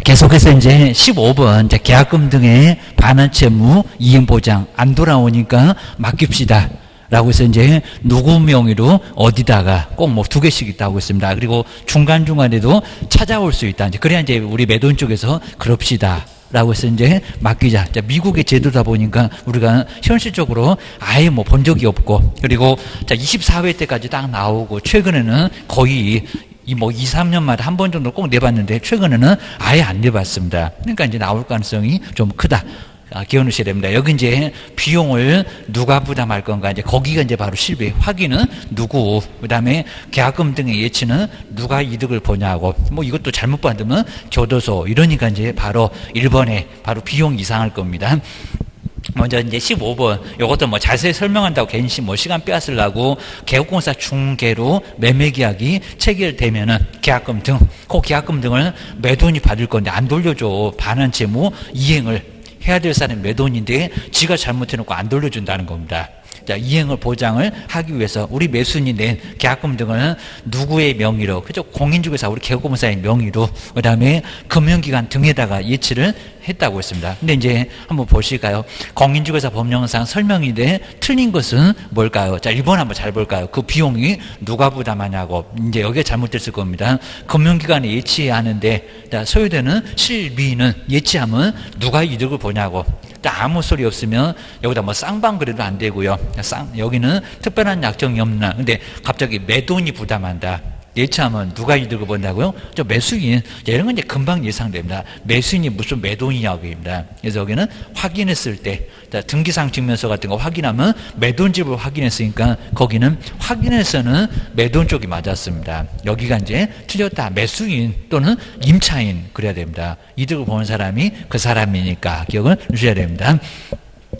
계속해서 이제 15번 이제 계약금 등의 반환 채무 이행 보장 안 돌아오니까 맡깁시다. 라고 해서 이제 누구 명의로 어디다가 꼭 뭐 2개씩 있다고 했습니다. 그리고 중간중간에도 찾아올 수 있다. 이제 그래야 이제 우리 매도인 쪽에서 그럽시다. 라고 해서 이제 맡기자. 자, 미국의 제도다 보니까 우리가 현실적으로 아예 뭐 본 적이 없고, 그리고 자, 24회 때까지 딱 나오고, 최근에는 거의 뭐 2, 3년마다 한 번 정도 꼭 내봤는데, 최근에는 아예 안 내봤습니다. 그러니까 이제 나올 가능성이 좀 크다. 기억하셔야 됩니다. 여기 이제 비용을 누가 부담할 건가, 이제 거기가 이제 바로 실비. 확인은 누구, 그 다음에 계약금 등의 예치는 누가 이득을 보냐고, 뭐 이것도 잘못 받으면 교도소, 이러니까 이제 바로 1번에 바로 비용 이상할 겁니다. 먼저 이제 15번, 요것도 뭐 자세히 설명한다고 괜히 뭐 시간 빼앗으려고, 개업공사 중개로 매매계약이 체결되면은 계약금 등, 그 계약금 등을 매도인이 받을 건데 안 돌려줘. 반환 채무 이행을 해야 될 사람이 매도인인데 지가 잘못해놓고 안 돌려준다는 겁니다. 자, 이행을 보장을 하기 위해서 우리 매수인이 낸 계약금 등은 누구의 명의로, 그죠? 공인중개사 우리 개업공사의 명의로, 그 다음에 금융기관 등에다가 예치를 했다고 했습니다. 근데 이제 한번 보실까요? 공인중개사 법령상 설명인데 틀린 것은 뭘까요? 자, 1번 한번 잘 볼까요? 그 비용이 누가 부담하냐고. 이제 여기가 잘못됐을 겁니다. 금융기관에 예치하는데, 자, 소요되는 실비는 예치하면 누가 이득을 보냐고. 아무 소리 없으면 여기다 뭐 쌍방 그래도 안 되고요. 여기는 특별한 약정이 없나. 근데 갑자기 매도인이 부담한다. 예치하면 누가 이득을 본다고요? 저 매수인. 이런 건 이제 금방 예상됩니다. 매수인이 무슨 매도인이냐고입니다. 그래서 여기는 확인했을 때, 등기상 증명서 같은 거 확인하면 매도인집을 확인했으니까 거기는 확인해서는 매도인 쪽이 맞았습니다. 여기가 이제 틀렸다. 매수인 또는 임차인 그래야 됩니다. 이득을 보는 사람이 그 사람이니까 기억을 주셔야 됩니다.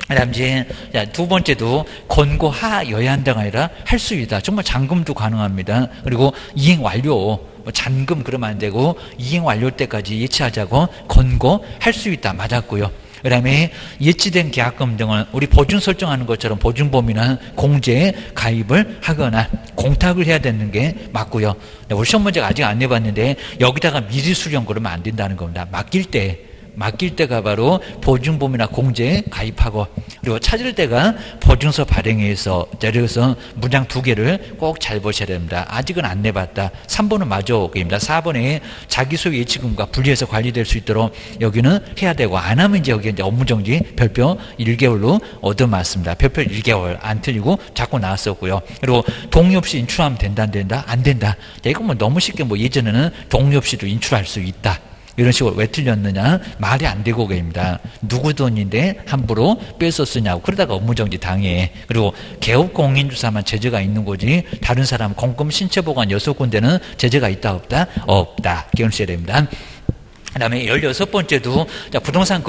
그 다음 이제 두 번째도 권고하여야 한다가 아니라 할 수 있다. 정말 잔금도 가능합니다. 그리고 이행 완료, 뭐 잔금 그러면 안 되고 이행 완료 때까지 예치하자고 권고할 수 있다. 맞았고요. 그 다음에 예치된 계약금 등은 우리 보증 설정하는 것처럼 보증보험이나 공제에 가입을 하거나 공탁을 해야 되는 게 맞고요. 우리 시험 문제가 아직 안 내봤는데 여기다가 미리 수령 그러면 안 된다는 겁니다. 맡길 때가 바로 보증보험이나 공제에 가입하고, 그리고 찾을 때가 보증서 발행해서, 그래서 문장 2개를 꼭 잘 보셔야 됩니다. 아직은 안 내봤다. 3번은 맞아. 입니다. 4번에 자기 소유 예치금과 분리해서 관리될 수 있도록 여기는 해야 되고, 안 하면 이제 여기 이제 업무정지 별표 1개월로 얻어맞습니다. 별표 1개월 안 틀리고 자꾸 나왔었고요. 그리고 동의 없이 인출하면 된다, 안 된다? 안 된다. 자, 이건 뭐 너무 쉽게 뭐 예전에는 동의 없이도 인출할 수 있다. 이런 식으로 왜 틀렸느냐? 말이 안 되고 계십니다. 누구 돈인데 함부로 뺏었으냐고. 그러다가 업무정지 당해. 그리고 개업공인주사만 제재가 있는 거지 다른 사람 공금 신체보관 6군데는 제재가 있다 없다? 없다. 기억하셔야 됩니다. 그 다음에 16번째도 부동산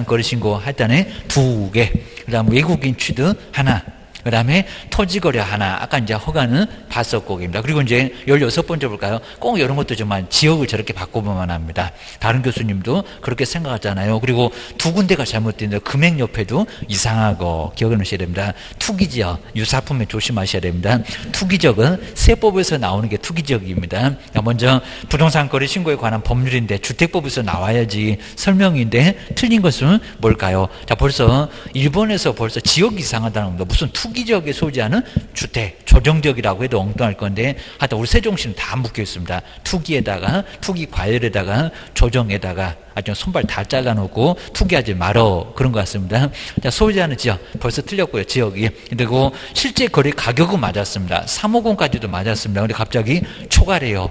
거래신고 할 때는 2개. 그 다음 외국인 취득 하나. 그 다음에 토지거래 하나. 아까 이제 허가는 봤었고, 입니다. 그리고 이제 16번째 볼까요? 꼭 이런 것도 정말 지역을 저렇게 바꿔보면 합니다. 다른 교수님도 그렇게 생각하잖아요. 그리고 2군데가 잘못된데 금액 옆에도 이상하고, 기억해 놓으셔야 됩니다. 투기지역, 유사품에 조심하셔야 됩니다. 투기지역은 세법에서 나오는 게 투기지역입니다. 먼저 부동산 거래 신고에 관한 법률인데 주택법에서 나와야지 설명인데 틀린 것은 뭘까요? 자, 벌써 일본에서 벌써 지역이 이상하다는 겁니다. 무슨 투기지역에 소지하는 주택, 조정지역이라고 해도 엉뚱할 건데, 하여튼 우리 세종시는 다 묶여 있습니다. 투기에다가, 투기 과열에다가, 조정에다가, 아주 손발 다 잘라놓고 투기하지 말어. 그런 것 같습니다. 자, 소지하는 지역, 벌써 틀렸고요, 지역이. 그리고 실제 거래 가격은 맞았습니다. 3억 원까지도 맞았습니다. 근데 갑자기 초과래요.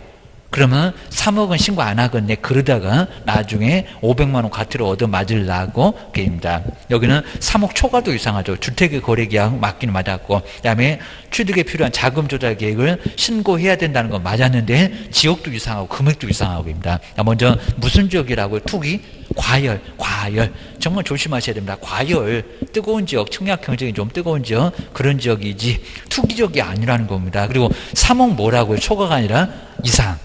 그러면 3억은 신고 안 하겠네. 그러다가 나중에 500만 원 과태료 얻어 맞으려고 게임입니다. 여기는 3억 초과도 이상하죠. 주택의 거래계약 맞기는 맞았고, 그 다음에 취득에 필요한 자금 조달 계획을 신고해야 된다는 건 맞았는데 지역도 이상하고 금액도 이상하고입니다. 먼저 무슨 지역이라고요? 투기? 과열. 정말 조심하셔야 됩니다. 과열, 뜨거운 지역, 청약 경쟁이 좀 뜨거운 지역, 그런 지역이지 투기 지역이 아니라는 겁니다. 그리고 3억 뭐라고요? 초과가 아니라 이상.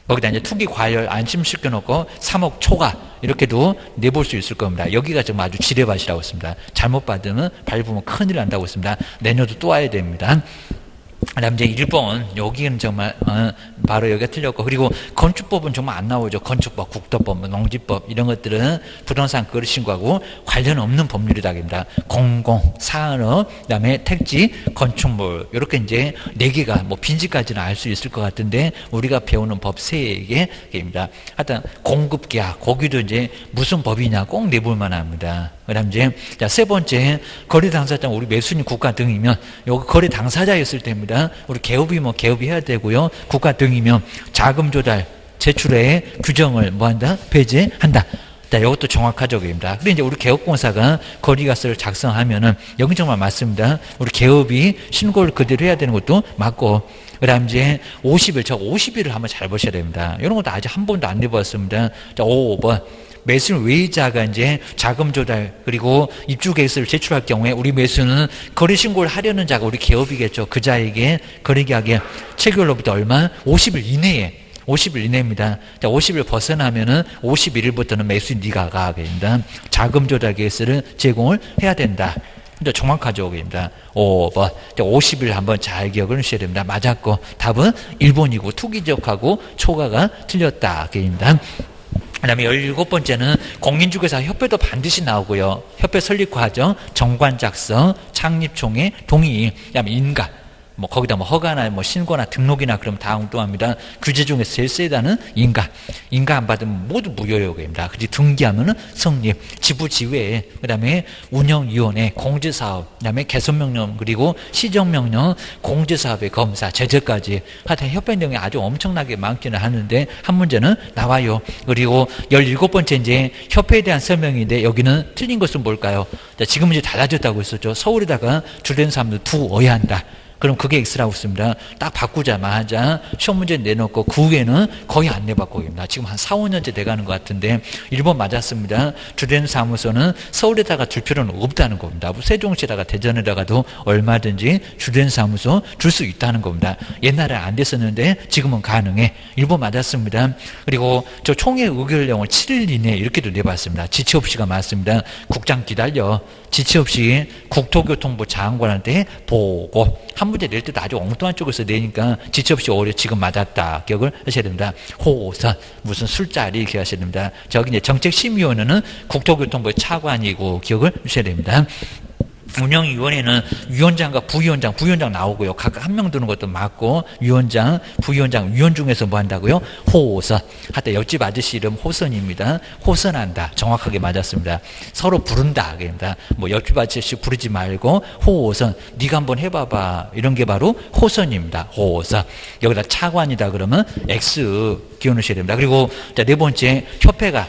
거기다 이제 투기 과열 안심시켜 놓고 3억 초과 이렇게도 내볼 수 있을 겁니다. 여기가 정말 아주 지뢰밭이라고 했습니다. 잘못 받으면 밟으면 큰일 난다고 했습니다. 내년도 또 와야 됩니다. 그다음 이제 1번 여기는 정말 바로 여기가 틀렸고, 그리고 건축법은 정말 안 나오죠. 건축법, 국토법, 농지법 이런 것들은 부동산 거래 신고하고 관련 없는 법률이다입니다. 공공, 산업, 그다음에 택지, 건축물 이렇게 이제 4개가 뭐 빈지까지는 알 수 있을 것 같은데 우리가 배우는 법 3개입니다. 하여튼 공급계약 거기도 이제 무슨 법이냐 꼭 내볼 만합니다. 그다음 이제 자, 3번째 거래 당사자 우리 매수인 국가 등이면 여기 거래 당사자였을 때입니다. 우리 개업이면 개업이 해야 되고요. 국가 등이면 자금 조달 제출의 규정을 뭐한다? 배제한다. 자, 이것도 정확하죠입니다. 근데 이제 우리 개업공사가 거래계약서를 작성하면은 여기 정말 맞습니다. 우리 개업이 신고를 그대로 해야 되는 것도 맞고, 그다음 이제 50일, 저 50일을 한번 잘 보셔야 됩니다. 이런 것도 아직 한 번도 안 내봤습니다. 자, 5번. 매수인 외의자가 이제 자금 조달 그리고 입주 계획서를 제출할 경우에 우리 매수는 거래 신고를 하려는 자가 우리 개업이겠죠. 그 자에게 거래계약의 체결로부터 얼마? 50일 이내에. 50일 이내입니다. 자, 50일 벗어나면은 51일부터는 매수인 네가 가. 그럽니다. 자금 조달 계획서를 제공을 해야 된다. 근데 정확하죠. 그럽니다. 5번. 50일 한번 잘 기억을 하셔야 됩니다. 맞았고, 답은 1번이고, 투기적하고 초과가 틀렸다. 그럽니다. 그 다음에 17번째는 공인중개사 협회도 반드시 나오고요. 협회 설립 과정, 정관 작성, 창립총회 동의, 그 다음에 인가. 뭐 거기다 뭐 허가나 뭐 신고나 등록이나 그럼 다 엉뚱합니다. 규제 중에서 제일 세다는 인가. 인가 안 받으면 모두 무효요금입니다. 그지 등기하면은 성립, 지부지회, 그다음에 운영위원회, 공제사업, 그다음에 개선명령 그리고 시정명령, 공제사업의 검사, 제재까지 하여튼 협회 내용이 아주 엄청나게 많기는 하는데 한 문제는 나와요. 그리고 17번째 이제 협회에 대한 설명인데 여기는 틀린 것은 뭘까요? 자, 지금은 이제 달라졌다고 했었죠. 서울에다가 주된 사람들 두어야 한다. 그럼 그게 X라고 씁니다. 딱 바꾸자마자 시험 문제 내놓고 그 후에는 거의 안 내봤고입니다. 지금 한 4, 5년째 돼가는 것 같은데 1번 맞았습니다. 주된 사무소는 서울에다가 둘 필요는 없다는 겁니다. 세종시에다가 대전에다가도 얼마든지 주된 사무소 줄 수 있다는 겁니다. 옛날에 안 됐었는데 지금은 가능해. 1번 맞았습니다. 그리고 저 총회 의결령을 7일 이내에 이렇게도 내봤습니다. 지체 없이가 맞습니다. 국장 기다려. 지체 없이 국토교통부 장관한테 보고 한 문제 낼 때도 아주 엉뚱한 쪽에서 내니까 지체 없이 오히려 지금 맞았다 기억을 하셔야 됩니다. 호선 무슨 술자리 기억하셔야 됩니다. 저기 이제 정책심의위원회는 국토교통부의 차관이고 기억을 하셔야 됩니다. 운영위원회는 위원장과 부위원장, 부위원장 나오고요. 각각 한 명 두는 것도 맞고, 위원장, 부위원장, 위원 중에서 뭐 한다고요? 호선. 하여튼 옆집 아저씨 이름 호선입니다. 호선한다. 정확하게 맞았습니다. 서로 부른다. 그럽니다. 뭐 옆집 아저씨 부르지 말고 호선. 네가 한번 해봐봐. 이런 게 바로 호선입니다. 호선. 여기다 차관이다 그러면 X 기억하셔야 됩니다. 그리고 자, 4번째 협회가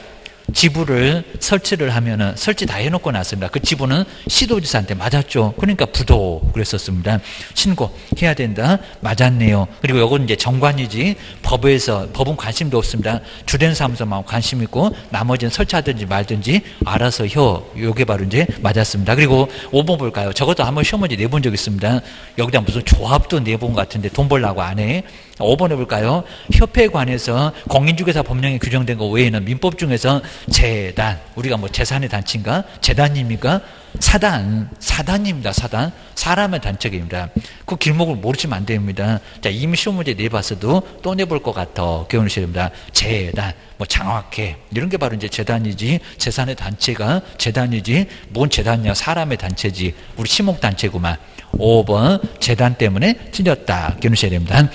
지부를 설치를 하면은 설치 다 해놓고 났습니다. 그 지부는 시도지사한테 맞았죠. 그러니까 부도 그랬었습니다. 신고 해야 된다. 맞았네요. 그리고 이건 이제 정관이지 법에서 법은 관심도 없습니다. 주된 사무소만 관심 있고 나머지는 설치하든지 말든지 알아서 요게 바로 이제 맞았습니다. 그리고 5번 볼까요? 저것도 한번 시험 문제 내본 적 있습니다. 여기다 무슨 조합도 내본 것 같은데 돈 벌라고 안 해. 5번 해볼까요? 협회에 관해서 공인중개사 법령에 규정된 것 외에는 민법 중에서 재단, 우리가 뭐 재산의 단체인가? 재단입니까? 사단입니다. 사단. 사람의 단체입니다. 그 길목을 모르시면 안 됩니다. 자, 이미 시험 문제 내봤어도 또 내볼 것 같아. 기억하셔야 됩니다. 재단, 뭐 장학회, 이런 게 바로 이제 재단이지, 재산의 단체가 재단이지, 뭔 재단이야? 사람의 단체지. 우리 시목단체구만. 5번, 재단 때문에 틀렸다. 기억하셔야 됩니다.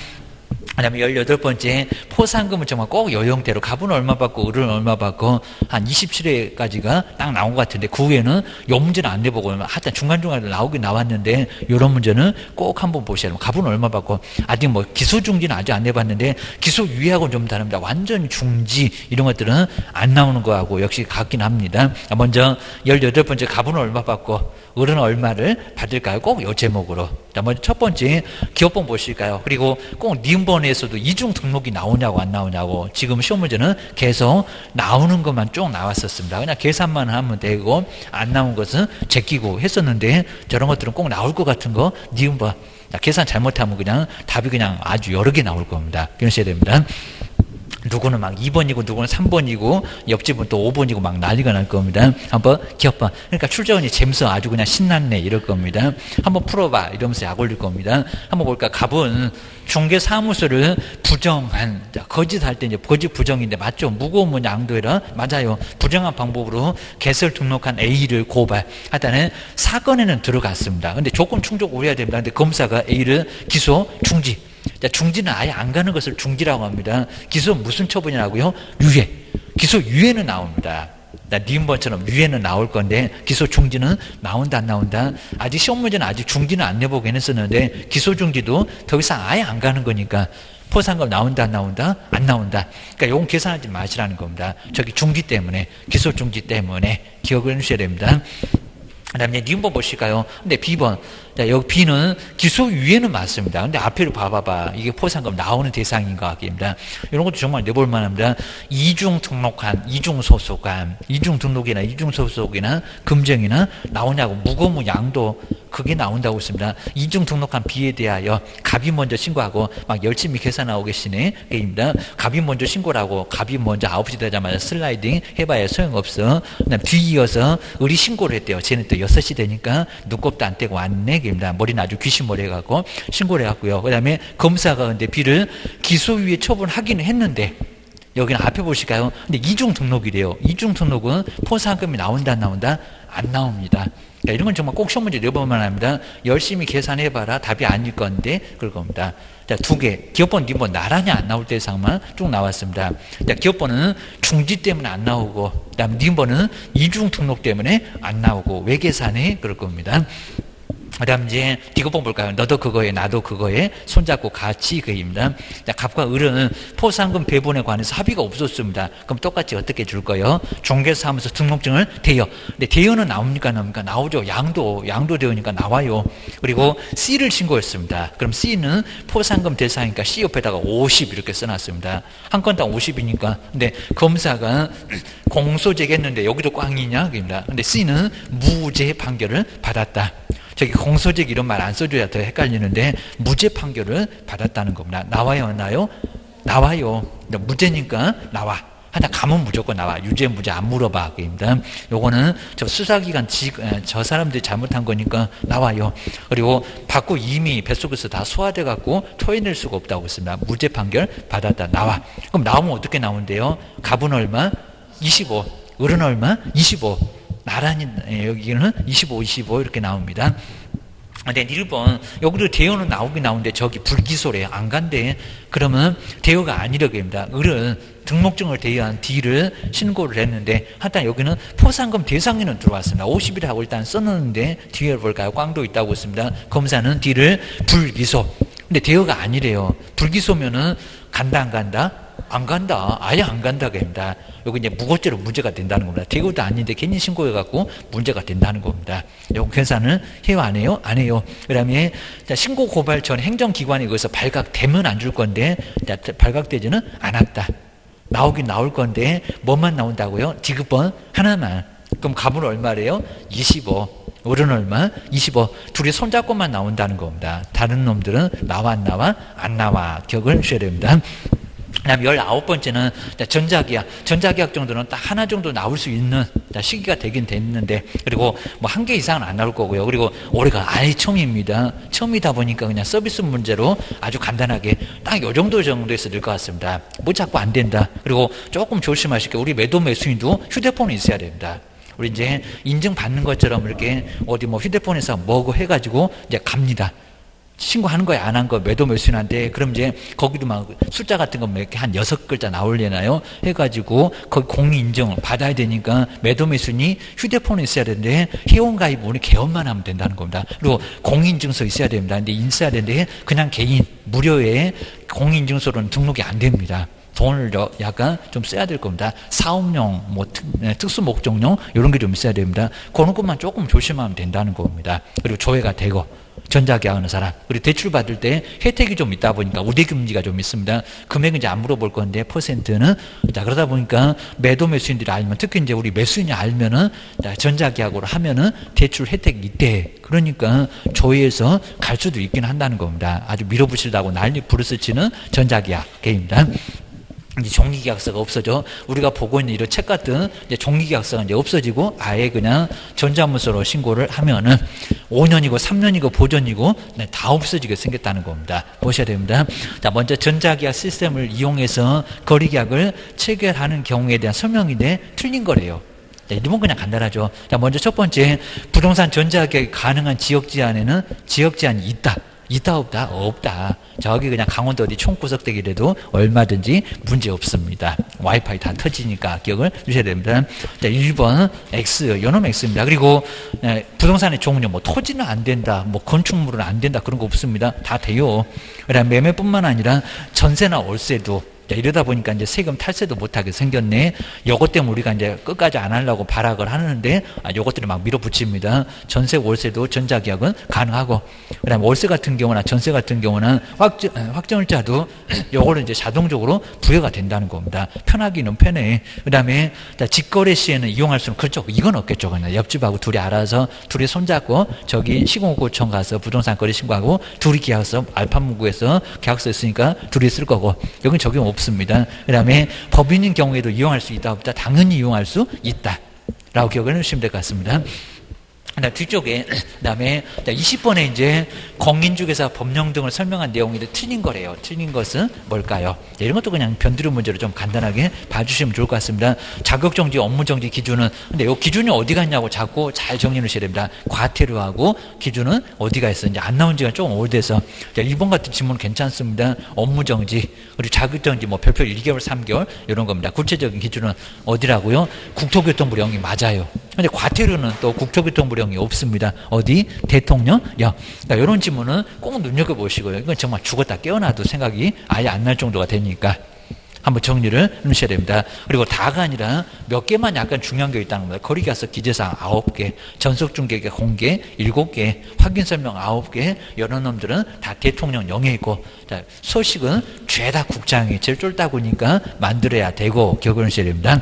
그 다음에 18번째 포상금은 정말 꼭 요형대로 갑은 얼마 받고 을은 얼마 받고 한 27회까지가 딱 나온 것 같은데 그 후에는 요 문제는 안 내보고 하여튼 중간중간에 나오긴 나왔는데 요런 문제는 꼭 한번 보셔야 됩니다. 갑은 얼마 받고 아직 뭐 기소중지는 아직 안 내봤는데 기소유예하고는 좀 다릅니다. 완전 중지 이런 것들은 안 나오는 거하고 역시 같긴 합니다. 먼저 18번째 갑은 얼마 받고 을은 얼마를 받을까요? 꼭 요 제목으로. 자, 먼저 첫 번째 기업번 보실까요? 그리고 꼭 니은번에서도 이중 등록이 나오냐고 안 나오냐고. 지금 시험 문제는 계속 나오는 것만 쭉 나왔었습니다. 그냥 계산만 하면 되고 안 나온 것은 제끼고 했었는데 저런 것들은 꼭 나올 것 같은 거 니은번. 계산 잘못하면 그냥 답이 그냥 아주 여러 개 나올 겁니다. 그러셔야 됩니다. 누구는 막 2번이고 누구는 3번이고 옆집은 또 5번이고 막 난리가 날 겁니다. 한번 기억봐. 그러니까 출제원이 재밌어 아주 그냥 신났네 이럴 겁니다. 한번 풀어봐 이러면서 약 올릴 겁니다. 한번 볼까. 갑은 중개사무소를 부정한, 거짓할 때 이제 거짓 부정인데 맞죠? 무고문 양도해라. 맞아요. 부정한 방법으로 개설 등록한 A를 고발하다는 사건에는 들어갔습니다. 근데 조건 충족 오해야 됩니다. 근데 검사가 A를 기소 중지. 중지는 아예 안 가는 것을 중지라고 합니다. 기소 무슨 처분이라고요? 유예. 기소 유예는 나옵니다. 니은번처럼 유예는 나올 건데 기소 중지는 나온다 안 나온다. 아직 시험 문제는 아직 중지는 안 내보긴 했었는데 기소 중지도 더 이상 아예 안 가는 거니까 포상금 나온다 안 나온다? 안 나온다. 그러니까 요건 계산하지 마시라는 겁니다. 저기 중지 때문에, 기소 중지 때문에 기억을 해주셔야 됩니다. 그 다음에 니은번 보실까요? 근데 B번. 자, 여기 B는 기소 유예는 맞습니다. 근데 앞에를 봐봐봐. 이게 포상금 나오는 대상인 것 같습니다. 이런 것도 정말 내볼 만합니다. 이중 등록한, 이중 소속한, 이중 등록이나 이중 소속이나 금정이나 나오냐고. 무고무 양도 그게 나온다고 했습니다. 이중 등록한 B에 대하여 갑이 먼저 신고하고 막 열심히 계산하고 계시네. 게임입니다. 갑이 먼저 신고라고. 갑이 먼저 9시 되자마자 슬라이딩 해봐야 소용없어. 그다음 뒤이어서 의리 신고를 했대요. 쟤는 또 6시 되니까 눈곱도 안 떼고 왔네. 입니다. 머리는 아주 귀신머리 해갖고 신고를 해갖고요. 그 다음에 검사가 근데 B를 기소유예 처분하기는 했는데 여기는 앞에 보실까요? 근데 이중 등록이래요. 이중 등록은 포상금이 나온다 안 나온다? 안 나옵니다. 그러니까 이런 건 정말 꼭 시험 문제 내보면 합니다. 열심히 계산해봐라. 답이 아닐 건데 그럴 겁니다. 자, 2개. 기업번, 니번 나란히 안 나올 대상만 쭉 나왔습니다. 자, 기업번은 중지 때문에 안 나오고, 그 다음 니번은 이중 등록 때문에 안 나오고, 왜 계산해? 그럴 겁니다. 그 다음 이제 디귿번 볼까요? 너도 그거에 나도 그거에 손잡고 같이 그입니다. 자, 갑과 을은 포상금 배분에 관해서 합의가 없었습니다. 그럼 똑같이 어떻게 줄 거예요? 중개사무소 등록증을 대여. 근데 대여는 나옵니까? 나옵니까? 나오죠. 양도 대여니까 나와요. 그리고 C를 신고했습니다. 그럼 C는 포상금 대상이니까 C 옆에다가 50 이렇게 써놨습니다. 한 건당 50이니까. 근데 검사가 공소제기했는데 여기도 꽝이냐? 그입니다. 근데 C는 무죄 판결을 받았다. 저기 공소적 이런 말 안 써줘야 더 헷갈리는데 무죄 판결을 받았다는 겁니다. 나와요 안 나와요? 나와요. 무죄니까 나와. 하나 가면 무조건 나와. 유죄 무죄 안 물어봐. 그입니다. 요거는 저 수사기관 저 사람들이 잘못한 거니까 나와요. 그리고 받고 이미 뱃속에서 다 소화돼 갖고 토해낼 수가 없다고 했습니다. 무죄 판결 받았다. 나와. 그럼 나오면 어떻게 나온대요? 갑은 얼마? 25. 을은 얼마? 25. 나란히 여기는 25 이렇게 나옵니다. 근데 1번 여기도 대여는 나오긴 나오는데 저기 불기소래요. 안 간대. 그러면 대여가 아니라고 합니다. 을은 등록증을 대여한 D를 신고를 했는데 하여튼 여기는 포상금 대상에는 들어왔습니다. 50이라고 일단 써놓는데 뒤에 볼까요? 꽝도 있다고 했습니다. 검사는 D를 불기소. 근데 대여가 아니래요. 불기소면은 간다 안 간다? 안 간다. 아예 안 간다고 합니다. 여기 이제 무고죄로 문제가 된다는 겁니다. 대고도 아닌데 괜히 신고해갖고 문제가 된다는 겁니다. 요거 계산을 해요, 안 해요? 안 해요. 그 다음에 신고 고발 전 행정기관에 의해서 발각되면 안 줄 건데 발각되지는 않았다. 나오긴 나올 건데 뭐만 나온다고요? 디귿번 하나만. 그럼 갑은 얼마래요? 25. 을은 얼마? 25. 둘이 손잡고만 나온다는 겁니다. 다른 놈들은 나와 안 나와? 안 나와. 기억을 해주셔야 됩니다. 그 다음에 19번째는 전자계약 정도는 딱 하나 정도 나올 수 있는 시기가 되긴 됐는데, 그리고 뭐 한 개 이상은 안 나올 거고요. 그리고 올해가 아예 처음입니다. 처음이다 보니까 그냥 서비스 문제로 아주 간단하게 딱 요 정도에서 될 것 같습니다. 뭐 자꾸 안 된다. 그리고 조금 조심하실 게 우리 매도 매수인도 휴대폰이 있어야 됩니다. 우리 이제 인증받는 것처럼 이렇게 어디 뭐 휴대폰에서 뭐고 해가지고 이제 갑니다. 신고하는 거야, 안 한 거, 매도 매수인한테. 그럼 이제 거기도 막 숫자 같은 거 이렇게 한 6글자 나오려나요? 해가지고 거기 공인인증을 받아야 되니까 매도 매수인이 휴대폰에 있어야 되는데 회원가입 오늘 개업만 하면 된다는 겁니다. 그리고 공인증서 있어야 됩니다. 근데 있어야 되는데 그냥 개인 무료에 공인증서로는 등록이 안 됩니다. 돈을 약간 좀 써야 될 겁니다. 사업용, 뭐 특수 목적용 이런 게 좀 있어야 됩니다. 그런 것만 조금 조심하면 된다는 겁니다. 그리고 조회가 되고 전자계약하는 사람, 그리고 대출 받을 때 혜택이 좀 있다 보니까 우대금리가 좀 있습니다. 금액은 이제 안 물어볼 건데 퍼센트는. 자, 그러다 보니까 매도 매수인들이 알면, 특히 이제 우리 매수인이 알면은 전자계약으로 하면은 대출 혜택이 있대. 그러니까 조회해서 갈 수도 있긴 한다는 겁니다. 아주 밀어붙이려고 난리 부르스치는 전자계약 게임입니다. 이제 종이계약서가 없어져. 우리가 보고 있는 이런 책 같은 이제 종이계약서가 이제 없어지고 아예 그냥 전자문서로 신고를 하면은 5년이고 3년이고 보존이고 네, 다 없어지게 생겼다는 겁니다. 보셔야 됩니다. 자, 먼저 전자계약 시스템을 이용해서 거리계약을 체결하는 경우에 대한 설명인데 틀린 거래요. 자, 이건 그냥 간단하죠. 자, 먼저 첫 번째, 부동산 전자계약이 가능한 지역 제한에는 지역 제한이 있다. 있다 없다? 없다. 저기 그냥 강원도 어디 총구석대기라도 얼마든지 문제 없습니다. 와이파이 다 터지니까 기억을 주셔야 됩니다. 자, 1번 X, 요놈 X입니다. 그리고 부동산의 종류, 뭐 토지는 안 된다, 뭐 건축물은 안 된다, 그런 거 없습니다. 다 돼요. 그다음 매매뿐만 아니라 전세나 월세도. 자, 이러다 보니까 이제 세금 탈세도 못하게 생겼네. 요것 때문에 우리가 이제 끝까지 안 하려고 발악을 하는데, 요것들이 막 밀어붙입니다. 전세, 월세도 전자계약은 가능하고, 그 다음에 월세 같은 경우나 전세 같은 경우는 확정일자도 요거를 이제 자동적으로 부여가 된다는 겁니다. 편하기는 편해. 그 다음에 직거래 시에는 이용할 수는, 그렇죠. 이건 없겠죠. 그냥 옆집하고 둘이 알아서 둘이 손잡고 저기 시공구청 가서 부동산 거래 신고하고 둘이 계약서, 알파문구에서 계약서 있으니까 둘이 쓸 거고, 여긴 적용 없습니다. 그 다음에 법인인 경우에도 이용할 수 있다 없다? 당연히 이용할 수 있다 라고 기억을 해주시면 될 것 같습니다. 뒤쪽에, 그 다음에 20번에 이제 공인중개사 법령 등을 설명한 내용이 틀린 거래요. 틀린 것은 뭘까요? 이런 것도 그냥 변두리 문제로 좀 간단하게 봐주시면 좋을 것 같습니다. 자격정지, 업무정지 기준은, 근데 이 기준이 어디 갔냐고 자꾸 잘 정리해 주셔야 됩니다. 과태료하고 기준은 어디가 있어? 이제 안 나온 지가 좀 오래돼서. 1번 같은 질문 괜찮습니다. 업무정지, 그리고 자격정지, 뭐 별표 1개월, 3개월, 이런 겁니다. 구체적인 기준은 어디라고요? 국토교통부령이 맞아요. 근데 과태료는 또 국토교통부령이 없습니다. 어디? 대통령령. 그러니까 이런 질문은 꼭 눈여겨보시고요. 이건 정말 죽었다 깨어나도 생각이 아예 안 날 정도가 되니까 한번 정리를 해주셔야 됩니다. 그리고 다가 아니라 몇 개만 약간 중요한 게 있다는 겁니다. 거리계약서 기재사항 9개, 전속중개계 공개 7개, 확인설명 9개, 이런 놈들은 다 대통령령에 있고, 자, 소식은 죄다 국장이 제일 쫄다 보니까 만들어야 되고, 기억을 하셔야 됩니다.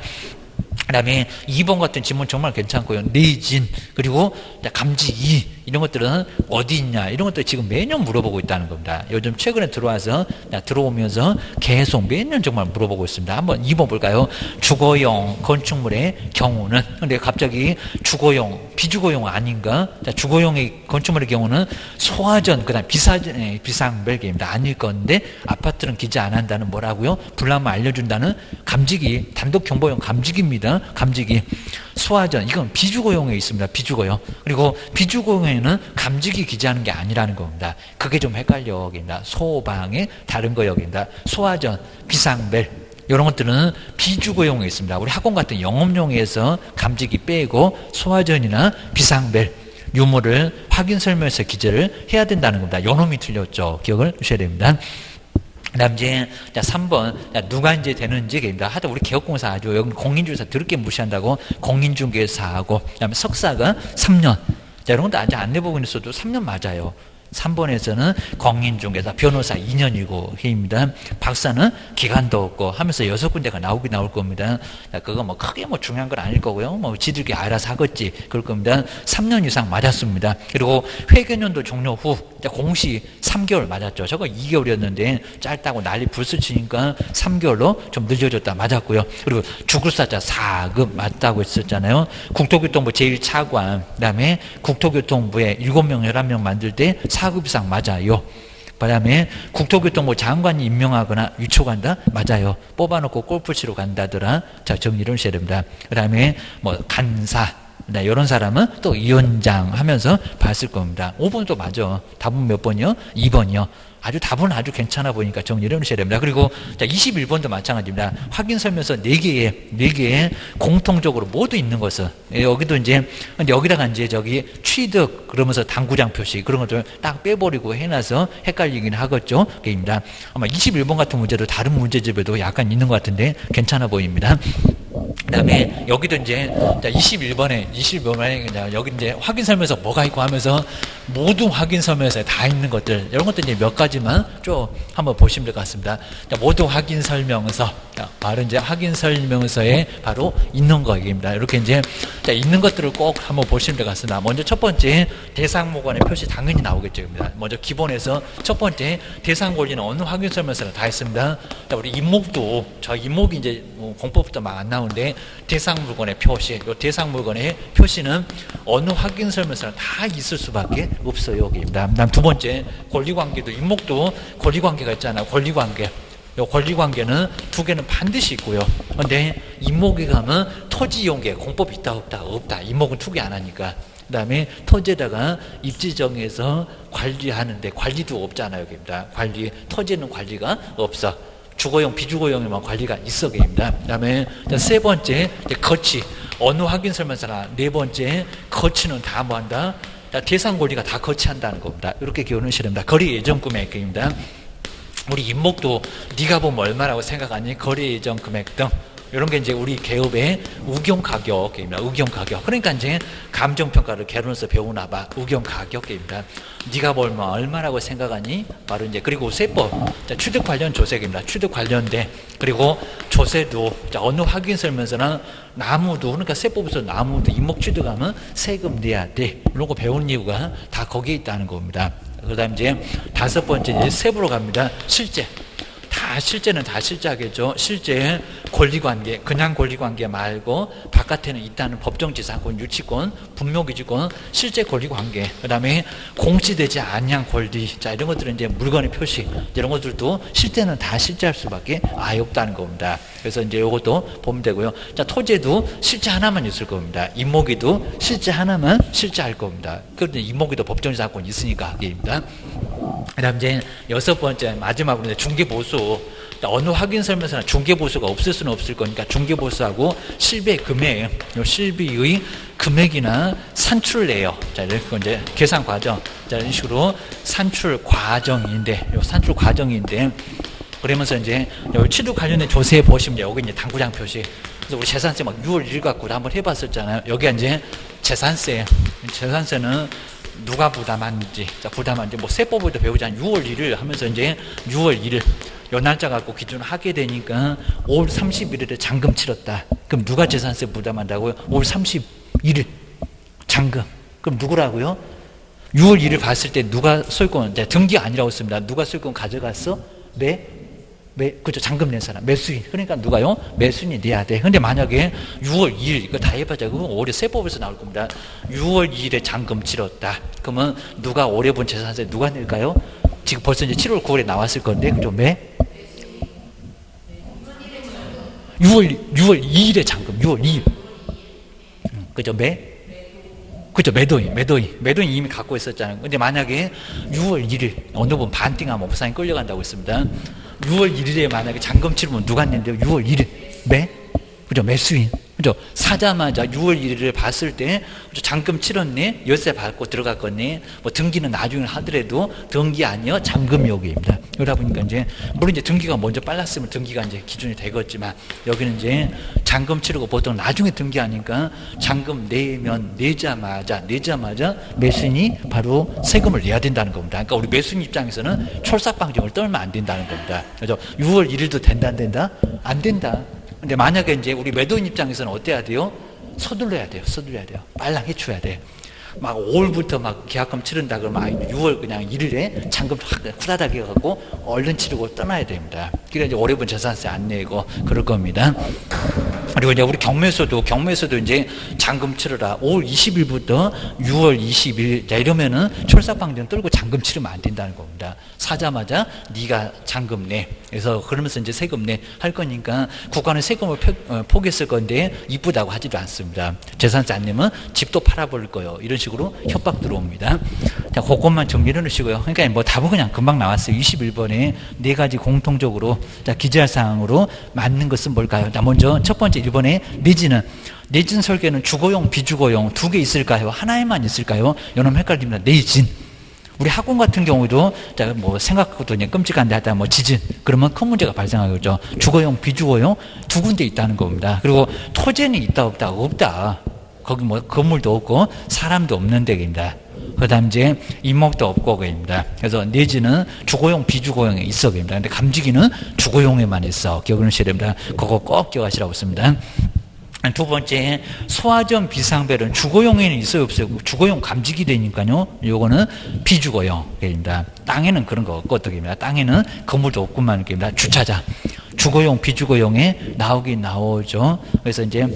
그 다음에 2번 같은 질문 정말 괜찮고요. 내진, 그리고 감지이, 이런 것들은 어디 있냐, 이런 것들 지금 매년 물어보고 있다는 겁니다. 요즘 최근에 들어오면서 계속 매년 정말 물어보고 있습니다. 한번 2번 볼까요? 주거용 건축물의 경우는, 근데 갑자기 주거용, 비주거용 아닌가? 자, 주거용의 건축물의 경우는 소화전, 그 다음 비상벨기입니다. 아닐 건데, 아파트는 기재 안 한다는 뭐라고요? 불나면 알려준다는 감지기, 단독경보용 감지기입니다. 감지기. 소화전, 이건 비주거용에 있습니다. 비주거용. 그리고 비주거용에는 감지기 기재하는 게 아니라는 겁니다. 그게 좀 헷갈려 여기입니다. 소방의 다른 거 여기입니다. 소화전, 비상벨, 이런 것들은 비주거용에 있습니다. 우리 학원 같은 영업용에서 감지기 빼고 소화전이나 비상벨, 유무를 확인 설명서 기재를 해야 된다는 겁니다. 요놈이 틀렸죠. 기억을 주셔야 됩니다. 그 다음 이제 3번 누가 이제 되는지입니다. 하여튼 우리 개업공사 아주 여기 공인중개사 더럽게 무시한다고 공인중개사하고, 그 다음에 석사가 3년. 자, 이런 것도 아직 안 내보고 있어도 3년 맞아요. 3번에서는 공인중개사, 변호사 2년이고 해입니다. 박사는 기간도 없고 하면서 6군데가 나올 겁니다. 그거 뭐 크게 뭐 중요한 건 아닐 거고요. 뭐 지들끼리 알아서 하겠지 그럴 겁니다. 3년 이상 맞았습니다. 그리고 회계연도 종료 후 공시 3개월 맞았죠. 저거 2개월이었는데 짧다고 난리 불술 치니까 3개월로 좀 늦어졌다 맞았고요. 그리고 죽을사자 4급 맞다고 했었잖아요. 국토교통부 제1차관, 그 다음에 국토교통부에 7명, 11명 만들 때 4급 이상 맞아요. 그 다음에 국토교통부 장관이 임명하거나 위촉한다? 맞아요. 뽑아놓고 골프 치러 간다더라. 자, 정리를 하셔야 됩니다. 그 다음에 뭐 간사, 이런 사람은 또 위원장 하면서 봤을 겁니다. 5번도 맞아. 답은 몇 번이요? 2번이요. 답은 아주 괜찮아 보니까 정리를 해주셔야 됩니다. 그리고 21번도 마찬가지입니다. 확인설명서 4개에 공통적으로 모두 있는 것은, 여기도 이제, 근데 여기다가 이제 저기 취득, 그러면서 당구장 표시, 그런 것들 딱 빼버리고 해놔서 헷갈리긴 하겠죠. 그입니다. 아마 21번 같은 문제도 다른 문제집에도 약간 있는 것 같은데 괜찮아 보입니다. 그다음에 여기도 이제 21번에 여기 이제 확인 설명서 뭐가 있고 하면서 모든 확인 설명서에 다 있는 것들 이런 것들 이제 몇 가지만 좀 한번 보시면 될 것 같습니다. 모든 확인 설명서 바로 이제 확인 설명서에 바로 있는 거입니다. 이렇게 이제 있는 것들을 꼭 한번 보시면 될 것 같습니다. 먼저 첫 번째 대상목원의 표시 당연히 나오겠죠. 먼저 기본에서 첫 번째 대상 권리는 어느 확인 설명서나 다 있습니다. 우리 임목도 저 임목이 이제 공법부터 막 안 나오는데 대상 물건의 표시, 이 대상 물건의 표시는 어느 확인 설명서나 다 있을 수밖에 없어요. 여기입니다. 그다음 두 번째 권리관계도 임목도 권리관계가 있잖아요. 권리관계. 요 권리관계는 두 개는 반드시 있고요. 근데 임목에 가면 토지이용계 공법이 있다 없다 없다. 임목은 투기 안 하니까. 그 다음에 토지에다가 입지 정해서 관리하는데 관리도 없잖아요. 여기입니다. 관리 토지는 관리가 없어. 주거용 비주거용에만 관리가 있어. 여기입니다. 그 다음에 세 번째 거치 어느 확인 설명서나 네 번째 거치는 다 뭐한다. 대상 권리가 다 거치한다는 겁니다. 이렇게 기억하시면 됩니다. 거리 예정 금액입니다. 우리 임목도 네가 보면 얼마라고 생각하니 거리 예정 금액 등 이런 게 이제 우리 개업의 우경 가격입니다. 우경 가격. 그러니까 이제 감정평가를 개론에서 배우나 봐. 우경 가격입니다. 네가 보면 얼마라고 생각하니? 바로 이제 그리고 세법. 취득 관련 조세입니다. 취득 관련돼. 그리고 조세도 어느 확인 설명서는 나무도 그러니까 세법에서 나무도 임목 취득하면 세금 내야 돼. 이런 거 배우는 이유가 다 거기에 있다는 겁니다. 그다음 이제 다섯 번째 이제 세부로 갑니다. 실제. 실제는 다 실제하겠죠. 실제 권리관계, 그냥 권리관계 말고 바깥에는 있다는 법정지상권, 유치권, 분묘기지권, 실제 권리관계, 그 다음에 공시되지 않은 권리, 자 이런 것들은 이제 물건의 표시, 이런 것들도 실제는 다 실제할 수밖에 아예 없다는 겁니다. 그래서 이제 이것도 보면 되고요. 자 토지도 실제 하나만 있을 겁니다. 임목이도 실제 하나만 실제할 겁니다. 그런데 임목이도 법정지상권이 있으니까 입니다. 그다음 이제 여섯 번째 마지막으로 중개보수. 어느 확인 설명서나 중개보수가 없을 수는 없을 거니까 중개보수하고 실비의 금액, 실비의 금액이나 산출 내역. 자 이렇게 이제 계산 과정. 자 이런 식으로 산출 과정인데, 요 산출 과정인데. 그러면서 이제 여기 취득 관련된 조세에 보시면 여기 이제 당구장 표시. 그래서 우리 재산세 막 6월 1일 갖고 한번 해봤었잖아요. 여기 이제 재산세. 재산세는 누가 부담하는지, 자, 부담하는지, 뭐, 세법에도 배우잖아요. 6월 1일 하면서 이제 6월 1일, 요 날짜 갖고 기준을 하게 되니까 5월 31일에 잔금 치렀다. 그럼 누가 재산세 부담한다고요? 5월 31일 잔금. 그럼 누구라고요? 6월 1일 봤을 때 누가 소유권, 등기 아니라고 씁니다. 누가 소유권 가져갔어? 그죠. 잔금 낸 사람. 매수인. 그러니까 누가요? 매수인이 내야 돼. 근데 만약에 6월 2일, 이거 다 해봐자. 그건 올해 세법에서 나올 겁니다. 6월 2일에 잔금 치렀다. 그러면 누가 올해 본 재산세 누가 낼까요? 지금 벌써 이제 7월 9월에 나왔을 건데, 그죠? 6월 2일에 잔금. 6월 2일. 그죠? 그죠. 매도인 이미 갖고 있었잖아요. 근데 만약에 6월 1일, 어느 분 반띵하면 법상에 끌려간다고 했습니다. 6월 1일에 만약에 잔금 치르면 누가 냈는데요? 6월 1일. 그죠? 매수인. 그죠? 사자마자 6월 1일을 봤을 때, 그죠? 잔금 치렀네? 열세 받고 들어갔겠네? 뭐 등기는 나중에 하더라도 등기 아니요? 잔금 요구입니다. 그러다 보니까 이제, 물론 이제 등기가 먼저 빨랐으면 등기가 이제 기준이 되겠지만, 여기는 이제 잔금 치르고 보통 나중에 등기하니까 잔금 내자마자 매수인이 바로 세금을 내야 된다는 겁니다. 그러니까 우리 매수인 입장에서는 철삭방정을 떨면 안 된다는 겁니다. 그래서 6월 1일도 된다, 안 된다? 안 된다. 근데 만약에 이제 우리 매도인 입장에서는 어때야 돼요? 서둘러야 돼요. 빨랑 해줘야 돼. 막 5월부터 막 계약금 치른다 그러면 6월 그냥 1일에 잔금 후다닥 해갖고 얼른 치르고 떠나야 됩니다. 그래 이제 올해분 재산세 안 내고 그럴 겁니다. 그리고 이제 우리 경매소도 이제 잔금 치르라. 5월 20일부터 6월 20일 자 이러면은 철삭방정 떨고 잔금 치르면 안 된다는 겁니다. 사자마자 네가 잔금 내. 그래서 그러면서 이제 세금 내 할 거니까 국가는 세금을 포기했을 건데 이쁘다고 하지도 않습니다. 재산세 안 내면 집도 팔아버릴 거예요. 이런 식으로 협박 들어옵니다. 자, 그것만 정리해 놓으시고요. 그러니까 뭐 답은 그냥 금방 나왔어요. 21번에 네 가지 공통적으로 자, 기재할 사항으로 맞는 것은 뭘까요? 자, 먼저 첫 번째 1번에 내진 설계는 주거용, 비주거용 두 개 있을까요? 하나에만 있을까요? 여러분 헷갈립니다. 내진. 우리 학원 같은 경우도 뭐 생각하고도 그냥 끔찍한데 하다 뭐 지진 그러면 큰 문제가 발생하겠죠. 주거용, 비주거용 두 군데 있다는 겁니다. 그리고 토지는 있다 없다 없다. 거기 뭐 건물도 없고 사람도 없는 데입니다. 그다음 이제 인목도 없고 그입니다. 그래서 내지는 주거용, 비주거용에 있어 그입니다. 근데 감지기는 주거용에만 있어. 기억하셔야 됩니다. 그거 꼭 기억하시라고 했습니다. 두 번째, 소화전 비상벨은 주거용에는 있어요 없어요? 주거용 감지기 되니까요. 요거는 비주거용입니다. 땅에는 그런 거 없거든요. 땅에는 건물도 없구만 입니다. 주차장. 주거용, 비주거용에 나오긴 나오죠. 그래서 이제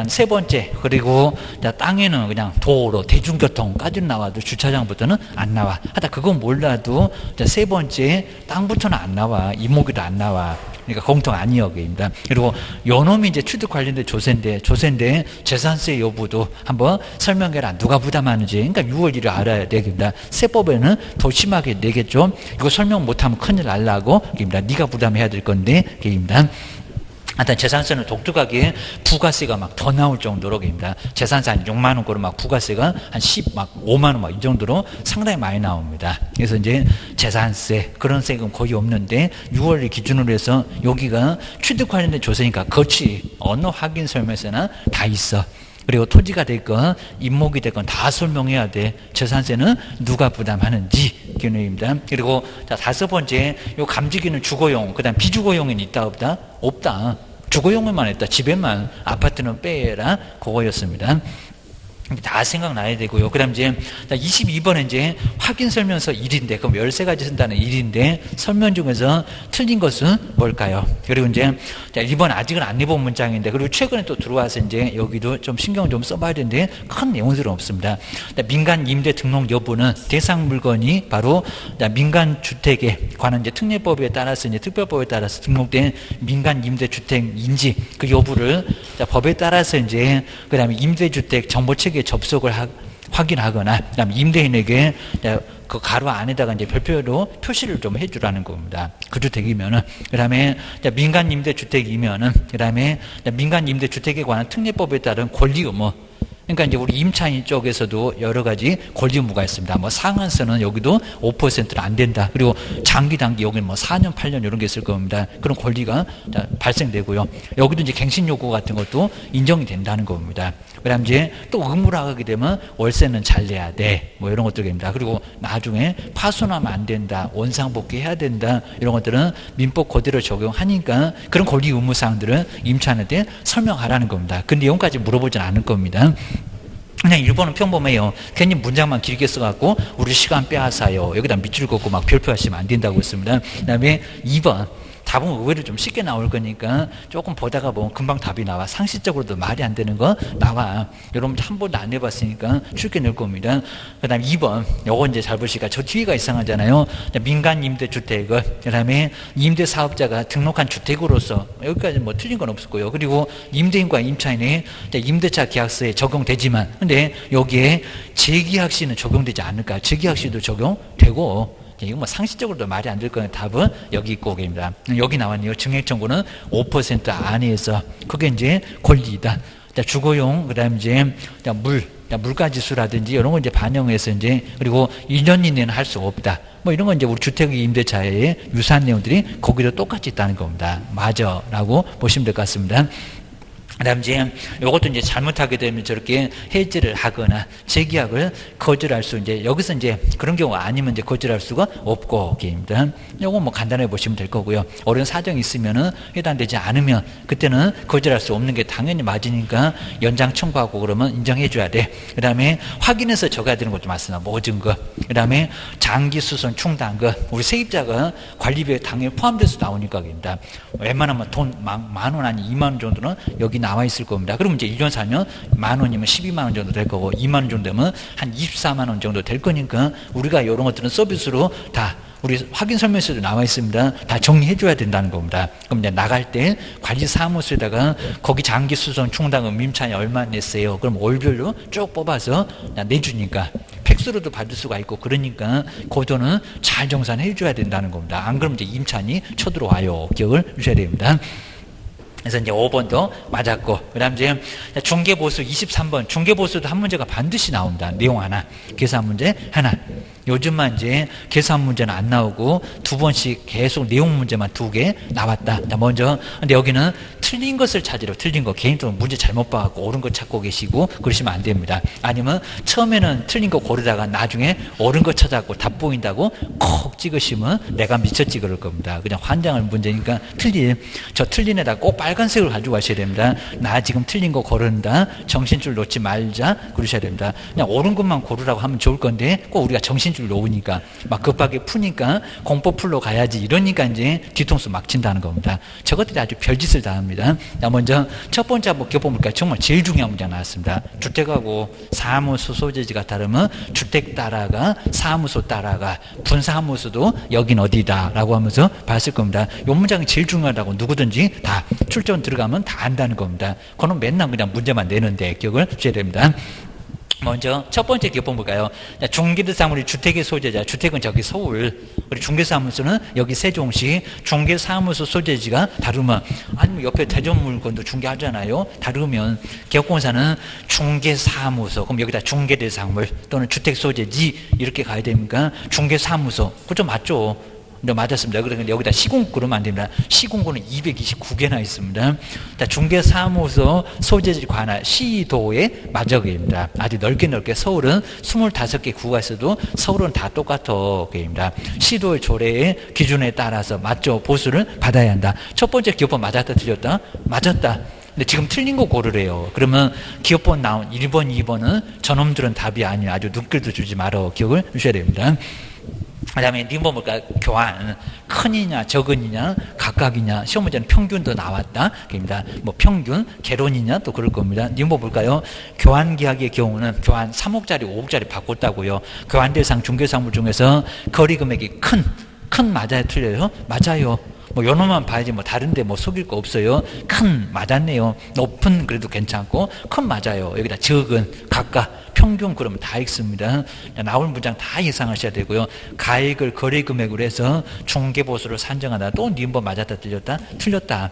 세 번째, 그리고 땅에는 그냥 도로, 대중교통까지는 나와도 주차장부터는 안 나와. 하다 그건 몰라도 세 번째, 땅부터는 안 나와. 이목이도 안 나와. 그러니까 공통 아니역입니다. 그리고 요놈이 이제 취득 관련된 조세인데 재산세 여부도 한번 설명해라. 누가 부담하는지. 그러니까 6월 1일 알아야 되겠습니다. 세법에는 더 심하게 내겠죠. 이거 설명 못하면 큰일 날라고. 네가 부담해야 될 건데. 입니다. 하여튼 재산세는 독특하게 부가세가 막 더 나올 정도로입니다. 재산세 한 6만 원꼴로 막 부가세가 한 5만 원 막 이 정도로 상당히 많이 나옵니다. 그래서 이제 재산세 그런 세금 거의 없는데 6월을 기준으로 해서 여기가 취득 관련된 조세니까 거치 어느 확인 설명서나 다 있어. 그리고 토지가 됐건 임목이 됐건 다 설명해야 돼. 재산세는 누가 부담하는지 기준입니다. 그리고 자, 다섯 번째, 요 감지기는 주거용, 그다음 비주거용에는 있다 없다? 없다. 주거용에만 있다. 집에만, 아파트는 빼라. 그거였습니다. 다 생각나야 되고요. 그 다음 이제 22번은 이제 확인 설명서 1인데 그럼 13가지 쓴다는 1인데 설명 중에서 틀린 것은 뭘까요? 그리고 이제 1번 아직은 안 해본 문장인데 그리고 최근에 또 들어와서 이제 여기도 좀 신경 좀 써봐야 되는데 큰 내용들은 없습니다. 민간 임대 등록 여부는 대상 물건이 바로 민간 주택에 관한 이제 특례법에 따라서 이제 특별법에 따라서 등록된 민간 임대 주택인지 그 여부를 법에 따라서 이제 그다음에 임대주택 정보체계 접속을 확인하거나 그다음 임대인에게 그 가로 안에다가 이제 별표로 표시를 좀 해주라는 겁니다. 그 주택이면은 그다음에 민간 임대 주택이면은 그다음에 민간 임대 주택에 관한 특례법에 따른 권리 의무. 그러니까 이제 우리 임차인 쪽에서도 여러 가지 권리 의무가 있습니다. 뭐 상한선은 여기도 5%는 안 된다. 그리고 장기 단기 여기는 뭐 4년, 8년 이런 게 있을 겁니다. 그런 권리가 발생되고요. 여기도 이제 갱신 요구 같은 것도 인정이 된다는 겁니다. 그다음 이제 또 의무를 하게 되면 월세는 잘 내야 돼. 뭐 이런 것들입니다. 그리고 나중에 파손하면 안 된다. 원상복귀해야 된다. 이런 것들은 민법 그대로 적용하니까 그런 권리 의무 사항들은 임차인한테 설명하라는 겁니다. 그 내용까지 물어보진 않을 겁니다. 그냥 일본은 평범해요. 괜히 문장만 길게 써갖고 우리 시간 빼앗아요. 여기다 밑줄 긋고 막 별표하시면 안 된다고 했습니다. 그 다음에 2번. 답은 의외로 좀 쉽게 나올 거니까 조금 보다가 보면 금방 답이 나와. 상식적으로도 말이 안 되는 거 나와. 여러분 한 번도 안 해봤으니까 쉽게 낼 겁니다. 그 다음 2번. 요거 이제 잘 보시니까 저 뒤가 이상하잖아요. 민간 임대주택을, 그 다음에 임대사업자가 등록한 주택으로서 여기까지 뭐 틀린 건 없을 거예요. 그리고 임대인과 임차인의 임대차 계약서에 적용되지만 근데 여기에 재계약시는 적용되지 않을까. 재계약시도 적용되고 이거 뭐 상식적으로도 말이 안 될 거는 답은 여기 있고 입니다. 여기 나왔네요. 증액 청구는 5% 안에서 그게 이제 권리이다. 주거용 그다음 이제 물가지수라든지 이런 거 이제 반영해서 이제 그리고 2년 이내는 할 수 없다. 뭐 이런 건 이제 우리 주택 임대차의 유사한 내용들이 거기도 똑같이 있다는 겁니다. 맞아라고 보시면 될 것 같습니다. 그다음 이제 이것도 이제 잘못하게 되면 저렇게 해지를 하거나 재계약을 거절할 수 이제 여기서 이제 그런 경우 아니면 이제 거절할 수가 없고 게임입니다. 요거 뭐 간단하게 보시면 될 거고요. 어려운 사정이 있으면은 해당되지 않으면 그때는 거절할 수 없는 게 당연히 맞으니까 연장 청구하고 그러면 인정해줘야 돼. 그다음에 확인해서 적어야 되는 것도 맞습니다. 모든 거. 그다음에 장기 수선 충당금 우리 세입자가 관리비에 당연히 포함돼서 나오니까 입니다. 웬만하면 돈 10,000원 아니 20,000원 정도는 여기 나와 있을 겁니다. 그럼 이제 1년 살면 10,000원이면 120,000원 정도 될 거고 20,000원 정도 되면 한 240,000원 정도 될 거니까 우리가 이런 것들은 서비스로 다 우리 확인 설명서도 나와 있습니다. 다 정리해 줘야 된다는 겁니다. 그럼 이제 나갈 때 관리사무소에다가 거기 장기 수선 충당금 임차인이 얼마 냈어요. 그럼 월별로 쭉 뽑아서 내주니까 팩스로도 받을 수가 있고 그러니까 그 돈은 잘 정산해 줘야 된다는 겁니다. 안 그러면 이제 임차인이 쳐들어와요. 기억을 주셔야 됩니다. 그래서 이제 5번도 맞았고, 그 다음 이제 중개보수 23번. 중개보수도 한 문제가 반드시 나옵니다. 내용 하나. 계산 문제 하나. 요즘만 이제 계산 문제는 안 나오고 두 번씩 계속 내용 문제만 2개 나왔다. 먼저, 근데 여기는 틀린 것을 찾으려, 틀린 거. 개인적으로 문제 잘못 봐갖고 옳은 거 찾고 계시고 그러시면 안 됩니다. 아니면 처음에는 틀린 거 고르다가 나중에 옳은 거 찾아갖고 답 보인다고 콕 찍으시면 내가 미쳐 찍을 겁니다. 그냥 환장할 문제니까 저 틀린 애다 꼭 빨간색을 가지고 가셔야 됩니다. 나 지금 틀린 거 고른다. 정신줄 놓지 말자. 그러셔야 됩니다. 그냥 옳은 것만 고르라고 하면 좋을 건데 꼭 우리가 정신줄 놓으니까 막 급하게 푸니까 공법 풀러 가야지 이러니까 이제 뒤통수 막 친다는 겁니다. 저것들이 아주 별짓을 다 합니다. 자, 먼저 첫 번째 한번 껴볼까요? 정말 제일 중요한 문제 나왔습니다. 주택하고 사무소 소재지가 다르면 주택 따라가 사무소 따라가 분사무소도 여긴 어디다 라고 하면서 봤을 겁니다. 이 문장이 제일 중요하다고 누구든지 다 출전 들어가면 다 안다는 겁니다. 그건 맨날 그냥 문제만 내는데 기억을 주셔야 됩니다. 먼저 첫 번째 기본 볼까요? 중개사무소이 주택의 소재자. 주택은 저기 서울. 우리 중개사무소는 여기 세종시. 중개사무소 소재지가 다르면, 아니면 옆에 대전물건도 중개하잖아요. 다르면 기업공사는 중개사무소. 그럼 여기다 중개대상물 또는 주택 소재지 이렇게 가야 됩니까? 중개사무소. 그죠? 맞죠? 네, 맞았습니다. 그래서 여기다 시군구 그러면 안 됩니다. 시군구는 229개나 있습니다. 자, 중개사무소 소재지 관할 시도의 마저기입니다. 아주 넓게 서울은 25개 구가 있어도 서울은 다 똑같아. 입니다. 시도의 조례의 기준에 따라서 맞죠? 보수를 받아야 한다. 첫 번째 기업번 맞았다 틀렸다? 맞았다. 근데 지금 틀린 거 고르래요. 그러면 기업번 나온 1번, 2번은 저놈들은 답이 아니에요. 아주 눈길도 주지 말어. 기억을 주셔야 됩니다. 그 다음에 님번 볼까요? 교환. 큰이냐, 적은이냐, 각각이냐. 시험 문제는 평균도 나왔다. 입니다. 뭐 평균, 개론이냐, 또 그럴 겁니다. 님번 볼까요? 교환 계약의 경우는 교환 3억짜리, 5억짜리 바꿨다고요. 교환 대상 중개사물 중에서 거리 금액이 큰 맞아요? 틀려요? 맞아요. 뭐 요놈만 봐야지 뭐 다른데 뭐 속일 거 없어요. 큰 맞았네요. 높은 그래도 괜찮고 큰 맞아요. 여기다 적은 각각 평균 그러면 다 읽습니다. 나올 문장 다 예상하셔야 되고요. 가액을 거래 금액으로 해서 중개보수를 산정하다. 또 님번 맞았다 틀렸다? 틀렸다.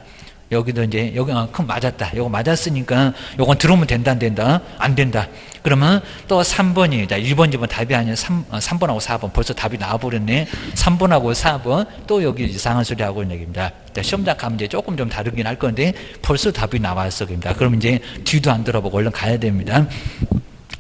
여기도 이제 여기 큰 맞았다. 요거 맞았으니까 요건 들어오면 된다 안 된다? 안 된다. 그러면 또 3번이 1번, 2번 답이 아니라 3번하고 4번 벌써 답이 나와버렸네. 3번하고 4번 또 여기 이상한 소리 하고 있는 얘기입니다. 시험장 가면 이제 조금 좀 다르긴 할 건데 벌써 답이 나왔어. 그럼 이제 뒤도 안 돌아보고 얼른 가야 됩니다.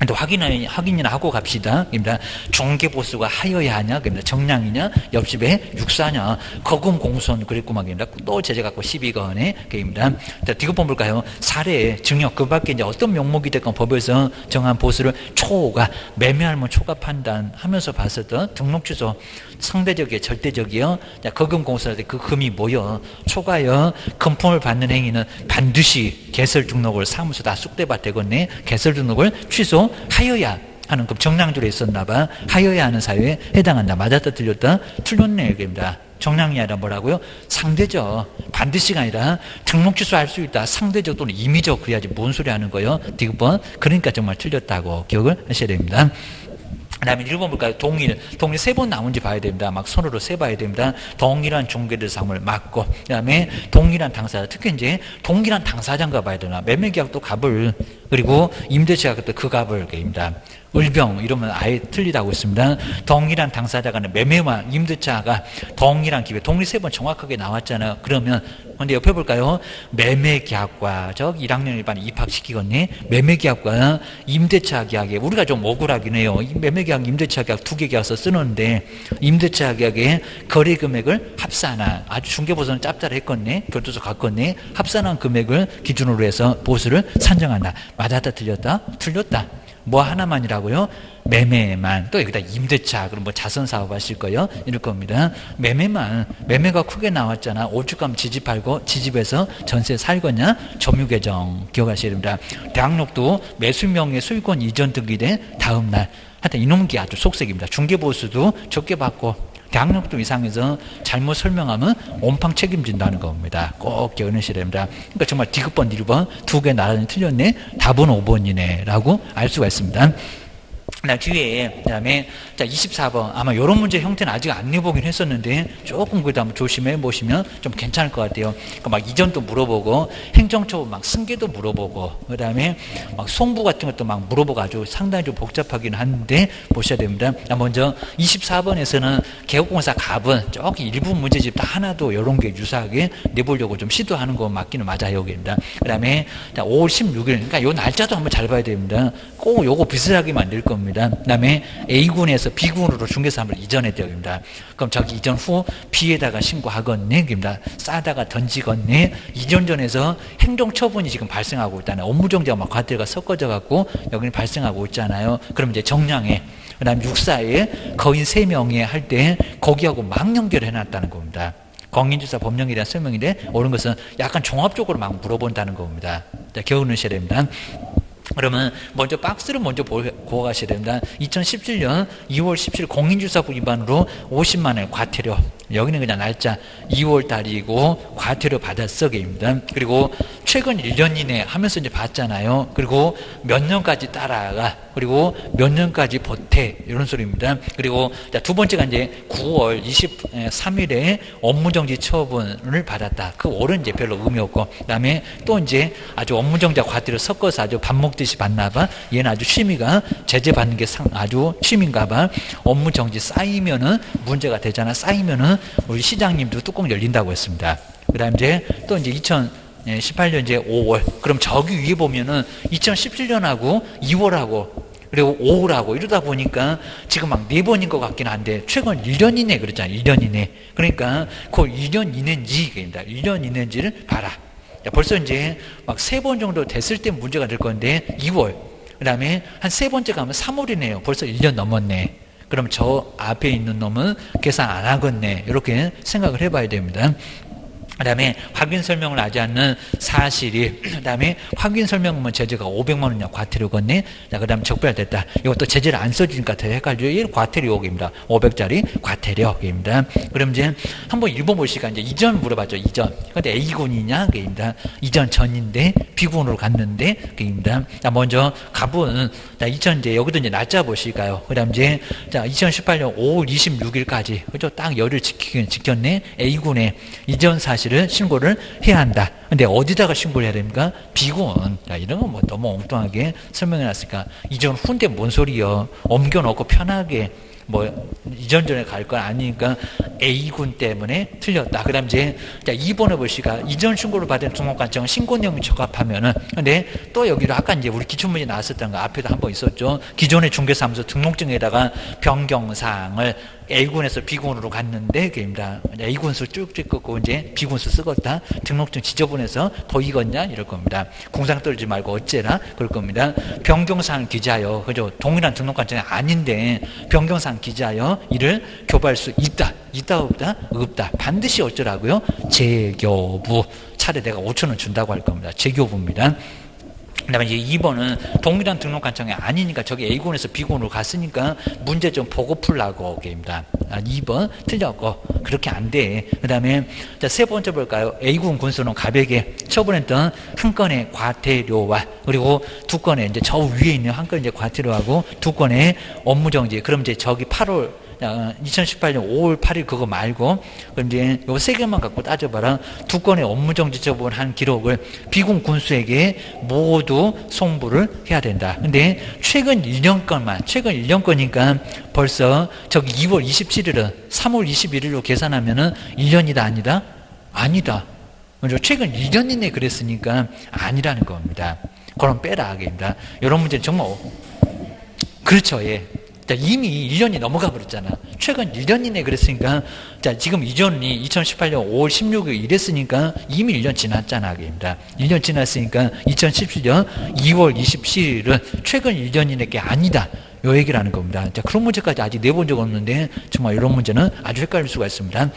또 확인이나 하고 갑시다. 입니다. 중개보수가 하여야 하냐? 그럽니다. 정량이냐? 옆집에 육사냐? 거금 공손 그랬구만입니다. 또 제재 갖고 12건에 그입니다. 자, 디귿번 볼까요? 사례, 증여, 그 밖에 이제 어떤 명목이 됐건 법에서 정한 보수를 초가, 매매할면 초과 판단하면서 봤었던 등록 취소, 상대적이요, 절대적이요. 자, 거금 공손할 때 그 금이 뭐요? 초과요. 금품을 받는 행위는 반드시 개설 등록을 사무소 다 쑥대밭 되겠네. 개설 등록을 취소하여야 하는 그 정량줄에 있었나봐. 하여야 하는 사유에 해당한다. 맞았다 틀렸다? 틀렸네. 얘기입니다. 정량이 아니라 뭐라고요? 상대적. 반드시가 아니라 등록 취소할 수 있다. 상대적 또는 임의적. 그래야지 뭔 소리 하는 거예요? 디귿번. 그러니까 정말 틀렸다고 기억을 하셔야 됩니다. 그 다음에 1번 볼까요? 동일 3번 나온지 봐야 됩니다. 막 손으로 세봐야 됩니다. 동일한 중개대상물 맞고, 그 다음에 동일한 당사자, 특히 이제 동일한 당사자인가 봐야 되나. 매매계약도 값을, 그리고 임대차가 그 값을, 입니다. 을병 이러면 아예 틀리다고 했습니다. 동일한 당사자 간의 매매와 임대차가 동일한 기회, 동일 3번 정확하게 나왔잖아요. 그러면 근데 옆에 볼까요? 매매계약과 1학년 일반에 입학시키겠네. 매매계약과 임대차 계약에 우리가 좀 억울하긴 해요. 매매계약, 임대차 계약 2개 계약서 쓰는데 임대차 계약에 거래 금액을 합산한, 아주 중개보수는 짭짤했겠네. 교도소 갔겠네. 합산한 금액을 기준으로 해서 보수를 산정한다. 맞았다 틀렸다? 틀렸다. 뭐 하나만이라고요? 매매만. 또 여기다 임대차, 그럼 뭐 자선사업 하실 거예요? 이럴 겁니다. 매매만. 매매가 크게 나왔잖아. 오죽하면 지집 팔고 지집에서 전세 살거냐? 점유계정 기억하셔야 됩니다. 대학록도 매수명의 소유권 이전 등기된 다음날. 하여튼 이놈은 게 아주 속색입니다. 중개보수도 적게 받고 대학력도 이상해서 잘못 설명하면 온팡 책임진다는 겁니다. 꼭 기억하셔야 됩니다. 그러니까 정말 디귿번, 1번 2개 나란히 틀렸네. 답은 5번이네 라고 알 수가 있습니다. 그다음에 자 24번 아마 이런 문제 형태는 아직 안 내보긴 했었는데 조금 그래도 한번 조심해 보시면 좀 괜찮을 것 같아요. 그러니까 막 이전도 물어보고 행정처분 막 승계도 물어보고 그다음에 막 송부 같은 것도 막 물어보고 아주 상당히 좀 복잡하긴 한데 보셔야 됩니다. 먼저 24번에서는 개국공사 갑은 저기 일부 문제집 다 하나도 이런 게 유사하게 내보려고 좀 시도하는 거 맞기는 맞아요. 여기입니다. 그다음에 5월 16일 그러니까 요 날짜도 한번 잘 봐야 됩니다. 꼭 요거 비슷하게 만들 겁니다. 그다음에 A군에서 B군으로 중개사업을 이전했대요. 그럼 저기 이전 후 B에다가 신고하겠네. 싸다가 던지겠네. 이전 전에서 행정처분이 지금 발생하고 있다는 업무정지와 막 과태료가 섞어져 갖고 여기는 발생하고 있잖아요. 그럼 이제 정량에 그다음에 육사에 거인 3명에 할 때 거기하고 막 연결해 놨다는 겁니다. 공인주사 법령에 대한 설명인데 옳은 것은 약간 종합적으로 막 물어본다는 겁니다. 자, 기억하셔야 됩니다. 그러면 먼저 박스를 먼저 보고 가셔야 됩니다. 2017년 2월 17일 공인주사법 위반으로 50만 원 과태료. 여기는 그냥 날짜 2월 달이고 과태료 받았어게입니다. 그리고 최근 1년 이내 하면서 이제 봤잖아요. 그리고 몇 년까지 따라가. 그리고 몇 년까지 보태. 이런 소리입니다. 그리고 두 번째가 이제 9월 23일에 업무정지 처분을 받았다. 그 월은 이제 별로 의미 없고. 그 다음에 또 이제 아주 업무정지와 과태료 섞어서 아주 밥 먹듯이 받나봐. 얘는 아주 취미가 제재받는 게 아주 취미인가봐. 업무정지 쌓이면은 문제가 되잖아. 쌓이면은 우리 시장님도 뚜껑 열린다고 했습니다. 그 다음 이제 또 이제 2018년 이제 5월. 그럼 저기 위에 보면은 2017년하고 2월하고 그리고 5월하고 이러다 보니까 지금 막 4번인 것 같긴 한데 최근 1년 이내 그랬잖아요. 1년 이내. 그러니까 그 1년 이내인지, 1년 이내인지를 봐라. 벌써 이제 막 3번 정도 됐을 때 문제가 될 건데 2월. 그 다음에 한 3번째 가면 3월이네요. 벌써 1년 넘었네. 그럼 저 앞에 있는 놈은 계산 안 하겠네. 이렇게 생각을 해봐야 됩니다. 그 다음에 확인 설명을 하지 않는 사실이, 그 다음에 확인 설명은 제재가 500만 원이냐 과태료겠네. 그 다음에 적발됐다. 이것도 제재를 안 써주니까 더 헷갈려요. 이 과태료입니다. 500짜리 과태료입니다. 그럼 이제 한번 읽어보시니까 이제 이전 물어봤죠. 이전. 근데 A군이냐? 그입니다. 이전 전인데 B군으로 갔는데 그입니다. 자, 먼저 갑은 자, 이제 여기도 이제 날짜 보실까요? 그 다음 이제 자, 2018년 5월 26일까지. 그죠? 딱 열흘 지켰네. A군에 이전 사실 신고를 해야 한다. 근데 어디다가 신고를 해야 됩니까? B군. 이런 건 뭐 너무 엉뚱하게 설명해 놨으니까 이전 후인데 뭔 소리여. 옮겨놓고 편하게 뭐 이전 전에 갈 건 아니니까 A군 때문에 틀렸다. 그 다음 이제 자 2번에 보시까 이전 신고를 받은 등록관청은 신고 내용이 적합하면은 근데 또 여기로 아까 이제 우리 기출문제 나왔었던 거 앞에도 한번 있었죠. 기존의 중개사무소 등록증에다가 변경사항을 A군에서 B군으로 갔는데 그입니다. A군수 쭉쭉 긋고 이제 B군수 쓰겄다. 등록증 지저분해서 더 익었냐 이럴 겁니다. 공상 떨지 말고 어째라 그럴 겁니다. 변경사항 기자여. 그죠? 동일한 등록관청이 아닌데 변경사항 기자여 이를 교부할 수 있다. 있다 없다? 없다. 반드시 어쩌라고요? 재교부. 차례 내가 5천 원 준다고 할 겁니다. 재교부입니다. 그 다음에 이제 2번은 동일한 등록관청이 아니니까 저기 A군에서 B군으로 갔으니까 문제 좀 보고 풀라고 게임다. 2번 틀렸고 그렇게 안 돼. 그 다음에 세 번째 볼까요? A군 군수는 갑에게 처분했던 한 건의 과태료와 그리고 두 건의 이제 저 위에 있는 한 건의 이제 과태료하고 두 건의 업무정지. 그럼 이제 저기 8월 2018년 5월 8일 그거 말고 그럼 이제 요 세 개만 갖고 따져봐라. 두 건의 업무정지 처분한 기록을 B군 군수에게 모두 송부를 해야 된다. 근데 최근 1년 건만 최근 1년 거니까 벌써 저기 2월 27일은 3월 21일로 계산하면은 1년이다 아니다? 아니다. 먼저 최근 1년 이내 그랬으니까 아니라는 겁니다. 그럼 빼라 하겠습니다. 이런 문제는 정말 그렇죠. 예. 자, 이미 1년이 넘어가 버렸잖아. 최근 1년 이내 그랬으니까, 자, 지금 이전이 2018년 5월 16일 이랬으니까 이미 1년 지났잖아. 입니다. 1년 지났으니까 2017년 2월 27일은 최근 1년 이내 게 아니다. 요 얘기를 하는 겁니다. 자, 그런 문제까지 아직 내본 적 없는데, 정말 이런 문제는 아주 헷갈릴 수가 있습니다.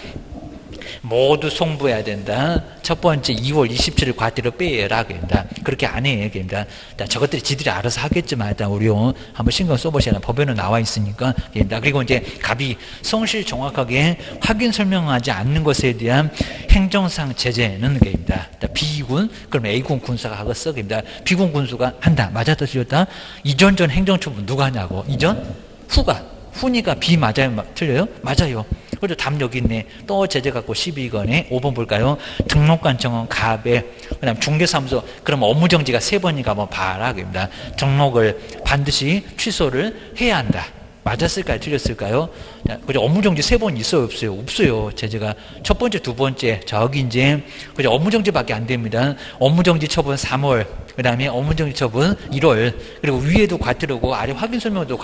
모두 송부해야 된다. 첫 번째 2월 27일 과태료 빼라. 그런다. 그렇게 안 해. 그런다. 저것들이 지들이 알아서 하겠지만 일단 우리 한번 신경 써보셔야 법에는 나와 있으니까. 그런다. 그리고 이제 갑이 성실 정확하게 확인 설명하지 않는 것에 대한 행정상 제재는 그입니다. B군, 그럼 A군 군수가 하겠어. 그입니다. B군 군수가 한다. 맞았다, 틀렸다. 이전 전 행정처분 누가 하냐고. 이전, 후가. 후니까 B 맞아요? 틀려요? 맞아요. 그래서 답 여기 있네. 또 제재 갖고 12건에 5번 볼까요? 등록관 정원 갑에 그 다음 중개사무소 그럼 업무정지가 3번이니까 한번 봐라. 그입니다. 등록을 반드시 취소를 해야 한다. 맞았을까요? 틀렸을까요? 그죠? 업무정지 3번 있어요? 없어요? 없어요. 제재가 첫 번째, 두 번째 저기 이제 그죠? 업무정지밖에 안 됩니다. 업무정지 처분 3월 그 다음에 업무정지 처분 1월 그리고 위에도 과태료고 아래 확인 설명도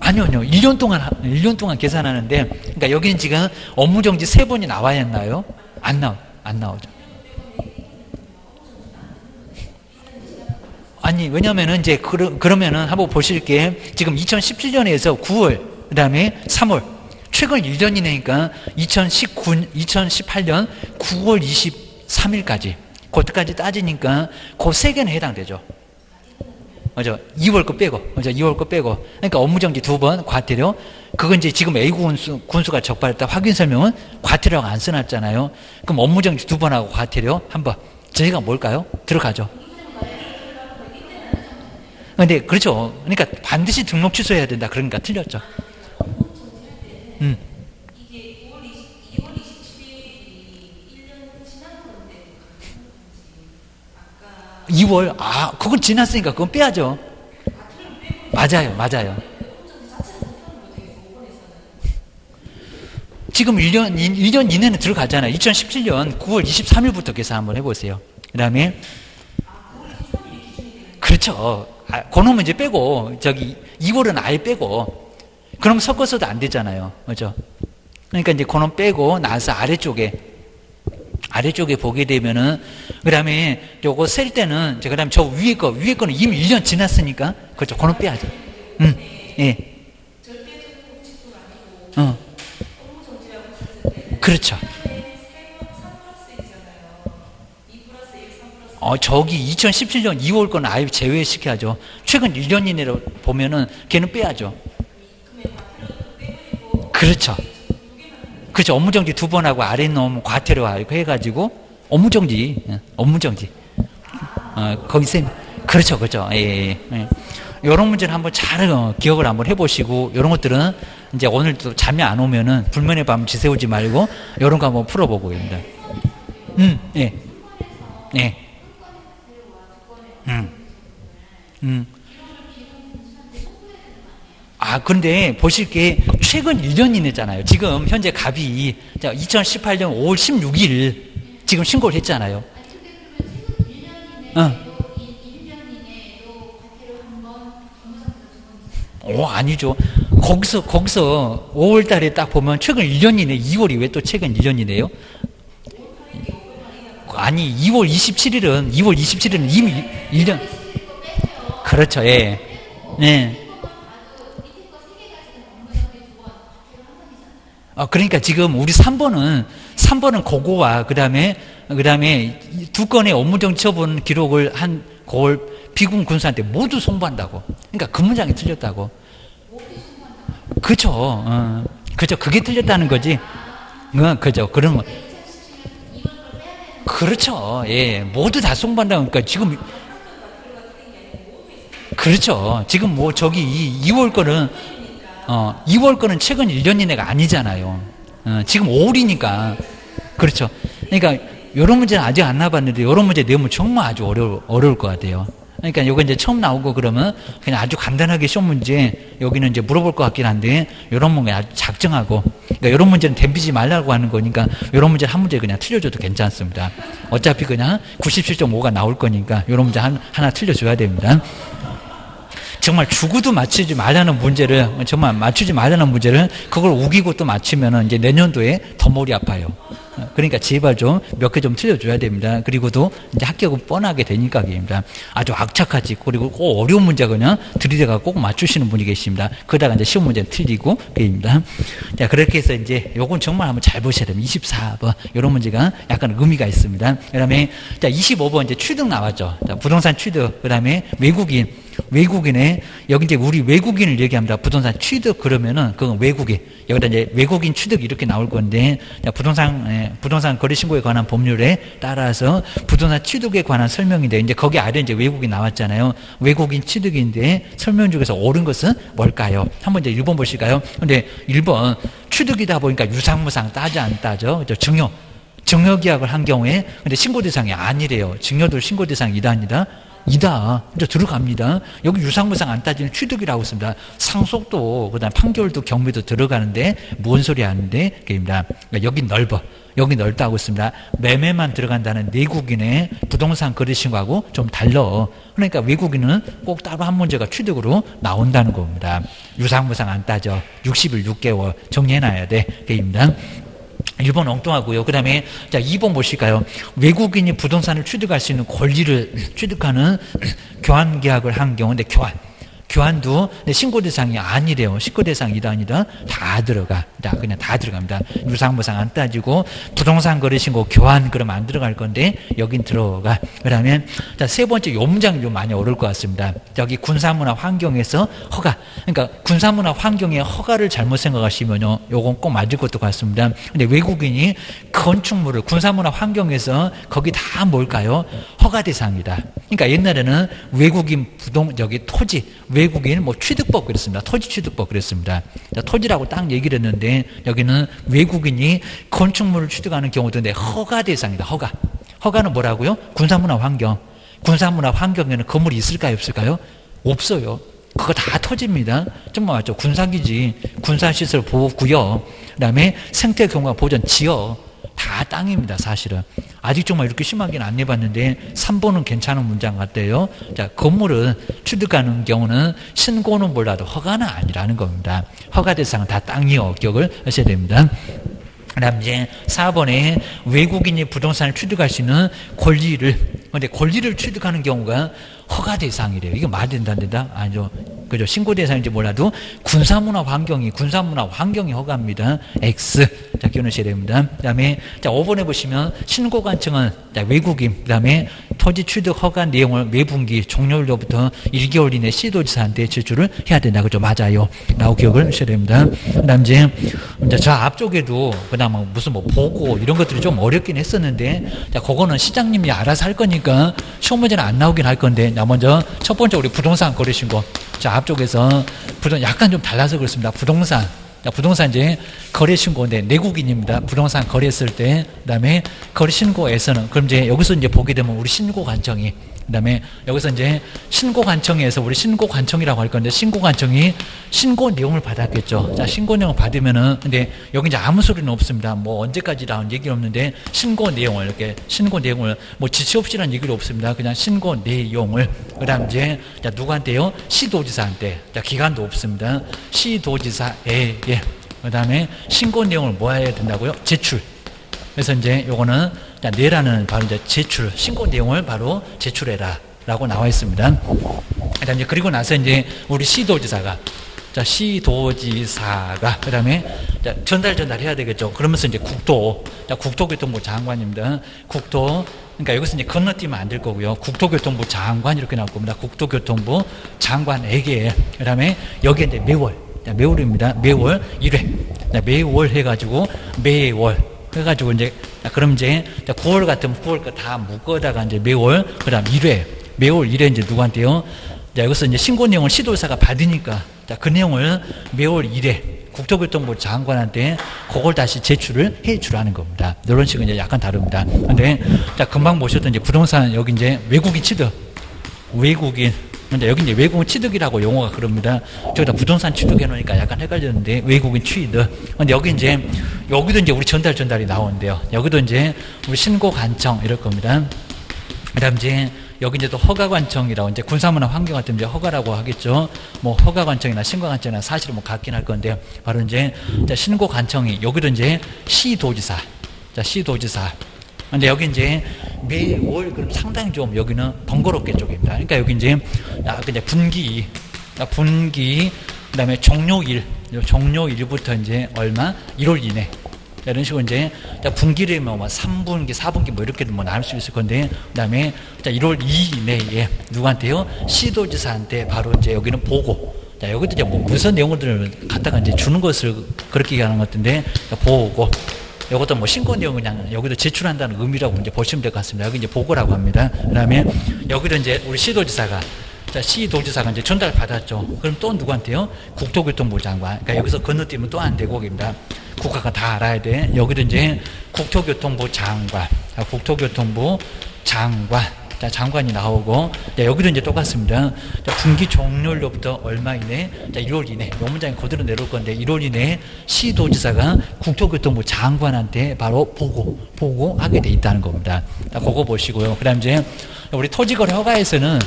아니요. 1년 동안 계산하는데, 그러니까 여기는 지금 업무정지 3번이 나와야 했나요? 안 나오죠. 아니, 왜냐면은 이제, 그러면은 한번 보실게. 지금 2017년에서 9월, 그 다음에 3월. 최근 1년이니까 2018년 9월 23일까지. 그때까지 따지니까 그 3개는 해당되죠. 맞아. 2월 거 빼고. 맞아. 2월 거 빼고. 그러니까 업무정지 2번, 과태료. 그건 이제 지금 A 군수가 적발했다. 확인 설명은 과태료가 안 써놨잖아요. 그럼 업무정지 2번하고 과태료 한 번. 저희가 뭘까요? 들어가죠. 근데, 그렇죠. 그러니까 반드시 등록 취소해야 된다. 그러니까 틀렸죠. 2월, 그건 지났으니까 그건 빼야죠. 맞아요. 지금 1년 이내는 들어가잖아요. 2017년 9월 23일부터 계산 한번 해보세요. 그 다음에, 그렇죠. 그놈은 이제 빼고, 2월은 아예 빼고, 그럼 섞어서도 안 되잖아요. 그죠? 그러니까 이제 그놈 빼고 나서 아래쪽에 보게 되면은, 그 다음에 요거 셀 때는, 그 다음에 저 위에 거는 이미 1년 지났으니까, 그렇죠. 그놈 빼야죠. 예. 그렇죠. 저기 2017년 2월 거는 아예 제외시켜야죠. 최근 1년 이내로 보면은 걔는 빼야죠. 그렇죠. 그렇죠. 업무정지 2번 하고 아래 놈 과태료 해가지고 업무정지. 거기 쌤. 그렇죠. 예. 이런 문제는 한번 잘 기억을 한번 해보시고 이런 것들은 이제 오늘도 잠이 안 오면은 불면의 밤 지새우지 말고 이런 거 한번 풀어보고 있습니다. 예. 그런데 보실 게 최근 1년 이내잖아요. 지금 현재 갑이 2018년 5월 16일 지금 신고를 했잖아요. 아니죠. 거기서 5월 달에 딱 보면 최근 1년 이내 2월이 왜 또 최근 1년 이내요? 아니, 2월 27일은 이미 1년. 그렇죠. 예. 그러니까 지금 우리 3번은 그거와 그 다음에 2건의 업무정지 처분 기록을 한 그걸 비군 군수한테 모두 송부한다고. 그러니까 그 문장이 틀렸다고. 그죠. 그죠. 그게 틀렸다는 거지. 그죠. 그런 거. 그렇죠. 예. 모두 다 송부한다고. 그러니까 지금. 그렇죠. 지금 저기 2월 거는, 2월 거는 최근 1년 이내가 아니잖아요. 지금 5월이니까. 그렇죠. 그러니까, 요런 문제는 아직 안 나봤는데, 요런 문제 내면 정말 아주 어려울 것 같아요. 그러니까 요거 이제 처음 나오고 그러면 그냥 아주 간단하게 시험 문제, 여기는 이제 물어볼 것 같긴 한데, 요런 문제 아주 작정하고, 그러니까 요런 문제는 덤비지 말라고 하는 거니까, 요런 문제 한 문제 그냥 틀려줘도 괜찮습니다. 어차피 그냥 97.5가 나올 거니까, 요런 문제 하나 틀려줘야 됩니다. 정말 죽어도 맞추지 말라는 문제를, 정말 맞추지 말라는 문제를 그걸 우기고 또 맞추면은 이제 내년도에 더 머리 아파요. 그러니까 제발 좀 몇 개 좀 틀려줘야 됩니다. 그리고도 이제 합격은 뻔하게 되니까 입니다. 아주 악착같이, 그리고 꼭 어려운 문제 그냥 들이대가 꼭 맞추시는 분이 계십니다. 그러다가 이제 쉬운 문제는 틀리고, 그입니다. 자, 그렇게 해서 이제 요건 정말 한번 잘 보셔야 됩니다. 24번. 이런 문제가 약간 의미가 있습니다. 그 다음에, 자, 25번 이제 취득 나왔죠. 자, 부동산 취득. 그 다음에 외국인의, 여기 이제 우리 외국인을 얘기합니다. 부동산 취득 그러면은 그건 외국인. 여기다 이제 외국인 취득 이렇게 나올 건데, 자, 부동산 거래 신고에 관한 법률에 따라서 부동산 취득에 관한 설명인데, 이제 거기 아래 이제 외국인 나왔잖아요. 외국인 취득인데 설명 중에서 옳은 것은 뭘까요? 한번 이제 1번 보실까요? 근데 1번 취득이다 보니까 유상무상 따져 안 따져? 증여 계약을 한 경우에 근데 신고 대상이 아니래요. 증여도 신고 대상이 이다. 이제 들어갑니다. 여기 유상무상 안 따지는 취득이라고 씁니다. 상속도, 그 다음 판결도 경매도 들어가는데, 뭔 소리 하는데, 그입니다. 그러니까 여기 넓다고 씁니다. 매매만 들어간다는 내국인의 부동산 거래 신고하고 좀 달라. 그러니까 외국인은 꼭 따로 한 문제가 취득으로 나온다는 겁니다. 유상무상 안 따져. 60일 6개월 정리해놔야 돼. 그입니다. 1번 엉뚱하고요. 그 다음에, 자, 2번 보실까요? 외국인이 부동산을 취득할 수 있는 권리를 취득하는 교환 계약을 한 경우인데, 교환도 신고 대상이 아니래요. 신고 대상이 아니다. 다 들어가. 그냥 다 들어갑니다. 유상무상 안 따지고, 부동산 거래 신고 교환 그러면 안 들어갈 건데, 여긴 들어가. 그러면, 자, 세 번째 요 문장이 좀 많이 어려울 것 같습니다. 여기 군사문화 환경에서 허가. 그러니까 군사문화 환경에 허가를 잘못 생각하시면요, 요건 꼭 맞을 것도 같습니다. 근데 외국인이 건축물을 군사문화 환경에서 거기 다 뭘까요? 허가 대상이다. 그러니까 옛날에는 외국인 토지, 외국인 취득법 그랬습니다. 토지 취득법 그랬습니다. 자, 토지라고 딱 얘기를 했는데 여기는 외국인이 건축물을 취득하는 경우도 있는데 허가 대상이다. 허가는 뭐라고요? 군사문화 환경. 군사문화 환경에는 건물이 있을까요? 없을까요? 없어요. 그거 다 토지입니다. 정말 맞죠? 군사기지, 군사시설 보호구역, 그 다음에 생태경관 보전 지역 다 땅입니다. 사실은. 아직 정말 이렇게 심하게는 안 해봤는데 3번은 괜찮은 문장 같대요. 자, 건물을 취득하는 경우는 신고는 몰라도 허가는 아니라는 겁니다. 허가 대상은 다 땅이요. 기억을 하셔야 됩니다. 그 다음 이제 4번에 외국인이 부동산을 취득할 수 있는 근데 권리를 취득하는 경우가 허가 대상이래요. 이게 말이 된다 안 된다? 아니죠. 그죠? 신고 대상인지 몰라도 군사문화 환경이 허가입니다. X. 자, 기억하셔야 됩니다. 그 다음에, 자, 5번에 보시면 신고 관청은, 자, 외국인, 그 다음에 토지 취득 허가 내용을 매분기 종료일로부터 1개월 이내 시도지사한테 제출을 해야 된다. 그죠? 맞아요. 라고 기억을 하셔야 됩니다. 그 다음 이제 저 앞쪽에도, 그 다음 무슨 보고 이런 것들이 좀 어렵긴 했었는데, 자, 그거는 시장님이 알아서 할 거니까 시험 문제는 안 나오긴 할 건데, 자, 먼저 첫 번째 우리 부동산 거래 신고. 자, 앞쪽에서 약간 좀 달라서 그렇습니다. 부동산 이제 거래 신고인데 내국인입니다. 부동산 거래했을 때, 그다음에 거래 신고에서는 그럼 이제 여기서 이제 보게 되면 우리 신고 관청이, 그다음에 여기서 이제 신고 관청에서 우리 신고 관청이라고 할 건데 신고 관청이 신고 내용을 받았겠죠. 자, 신고 내용을 받으면은 근데 여기 이제 아무 소리는 없습니다. 뭐 언제까지라는 얘기는 없는데 신고 내용을 뭐 지체 없이라는 얘기는 없습니다. 그냥 신고 내용을 그다음 이제 자, 누구한테요? 시도지사한테. 자, 기간도 없습니다. 시도지사에게. 그다음에 신고 내용을 뭐 해야 된다고요? 제출. 그래서 이제 요거는 자, 내라는 바로 이제 신고 내용을 바로 제출해라 라고 나와 있습니다. 그다음 이제 그리고 나서 이제 우리 시도지사가 그 다음에 전달해야 되겠죠. 그러면서 이제 국토교통부 장관입니다. 그러니까 여기서 이제 건너뛰면 안 될 거고요. 국토교통부 장관 이렇게 나올 겁니다. 국토교통부 장관에게. 그 다음에 여기에 이제 매월입니다. 매월 1회. 매월 해가지고 이제 그럼 이제 9월 같으면 9월 거 다 묶어다가 이제 매월 그다음 1회 매월 1회 이제 누구한테요? 자, 여기서 이제 신고 내용을 시도사가 받으니까 자, 그 내용을 매월 1회 국토교통부 장관한테 그걸 다시 제출을 해 주라는 겁니다. 이런 식은 이제 약간 다릅니다. 근데 자, 금방 보셨던 이제 부동산 여기 이제 외국인 취득 근데 여기 이제 외국인 취득이라고 용어가 그럽니다. 저기다 부동산 취득해 놓으니까 약간 헷갈렸는데 외국인 취득. 근데 여기도 이제 우리 전달이 나오는데요. 여기도 이제 우리 신고 관청 이럴 겁니다. 그다음 이제 여기 이제 또 허가관청이라고 이제 군사문화 환경 같은 이제 허가라고 하겠죠. 뭐 허가관청이나 신고관청이나 사실은 뭐 같긴 할 건데 바로 이제 신고관청이 여기도 이제 시도지사, 자 시도지사. 근데 여기 이제 매월 그럼 상당히 좀 여기는 번거롭게 쪽입니다. 그러니까 여기 이제 분기 그다음에 종료일부터 이제 얼마 1월 이내. 이런 식으로 이제 분기를 뭐 3분기, 4분기 뭐 이렇게 뭐 나눌 수 있을 건데 그다음에 1월 2일 이내에 누구한테요? 시도지사한테 바로 이제 여기는 보고. 자, 여기도 이제 뭐 무슨 내용들을 갖다가 이제 주는 것을 그렇게 얘기하는 것 같은데 보고. 이것도 뭐 신고 내용 그냥 여기도 제출한다는 의미라고 이제 보시면 될 것 같습니다. 여기 이제 보고라고 합니다. 그다음에 여기도 이제 우리 시도지사가 시도지사가 이제 전달 받았죠. 그럼 또 누구한테요? 국토교통부 장관. 그러니까 여기서 건너뛰면 또 안 되고 입니다. 국가가 다 알아야 돼. 여기도 이제 국토교통부 장관, 자, 장관이 나오고, 자, 여기도 이제 똑같습니다. 자, 분기 종료일로부터 얼마 이내? 자, 1월 이내. 요 문장이 그대로 내려올 건데, 1월 이내에 시도지사가 국토교통부 장관한테 바로 보고하게 돼 있다는 겁니다. 자, 그거 보시고요. 그 다음 이제, 우리 토지거래 허가에서는,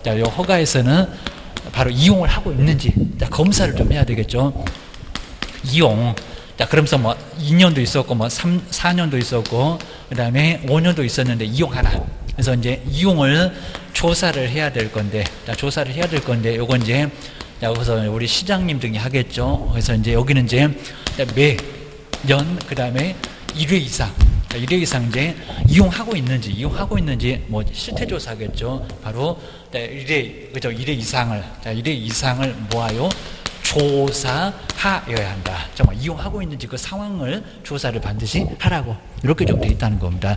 자, 요 허가에서는 바로 이용을 하고 있는지, 자, 검사를 좀 해야 되겠죠. 이용. 자, 그러면서 뭐 2년도 있었고, 뭐 4년도 있었고, 그 다음에 5년도 있었는데 이용하나. 그래서 이제 이용을 조사를 해야 될 건데, 자, 요건 이제, 자, 여기서 우리 시장님 등이 하겠죠. 그래서 이제 여기는 이제 매년, 그 다음에 1회 이상. 자, 1회 이상 이제 이용하고 있는지, 뭐 실태조사 하겠죠. 바로, 자, 1회 이상을 모아요. 조사하여야 한다. 정말 이용하고 있는지 그 상황을 조사를 반드시 하라고 이렇게 좀 돼 있다는 겁니다.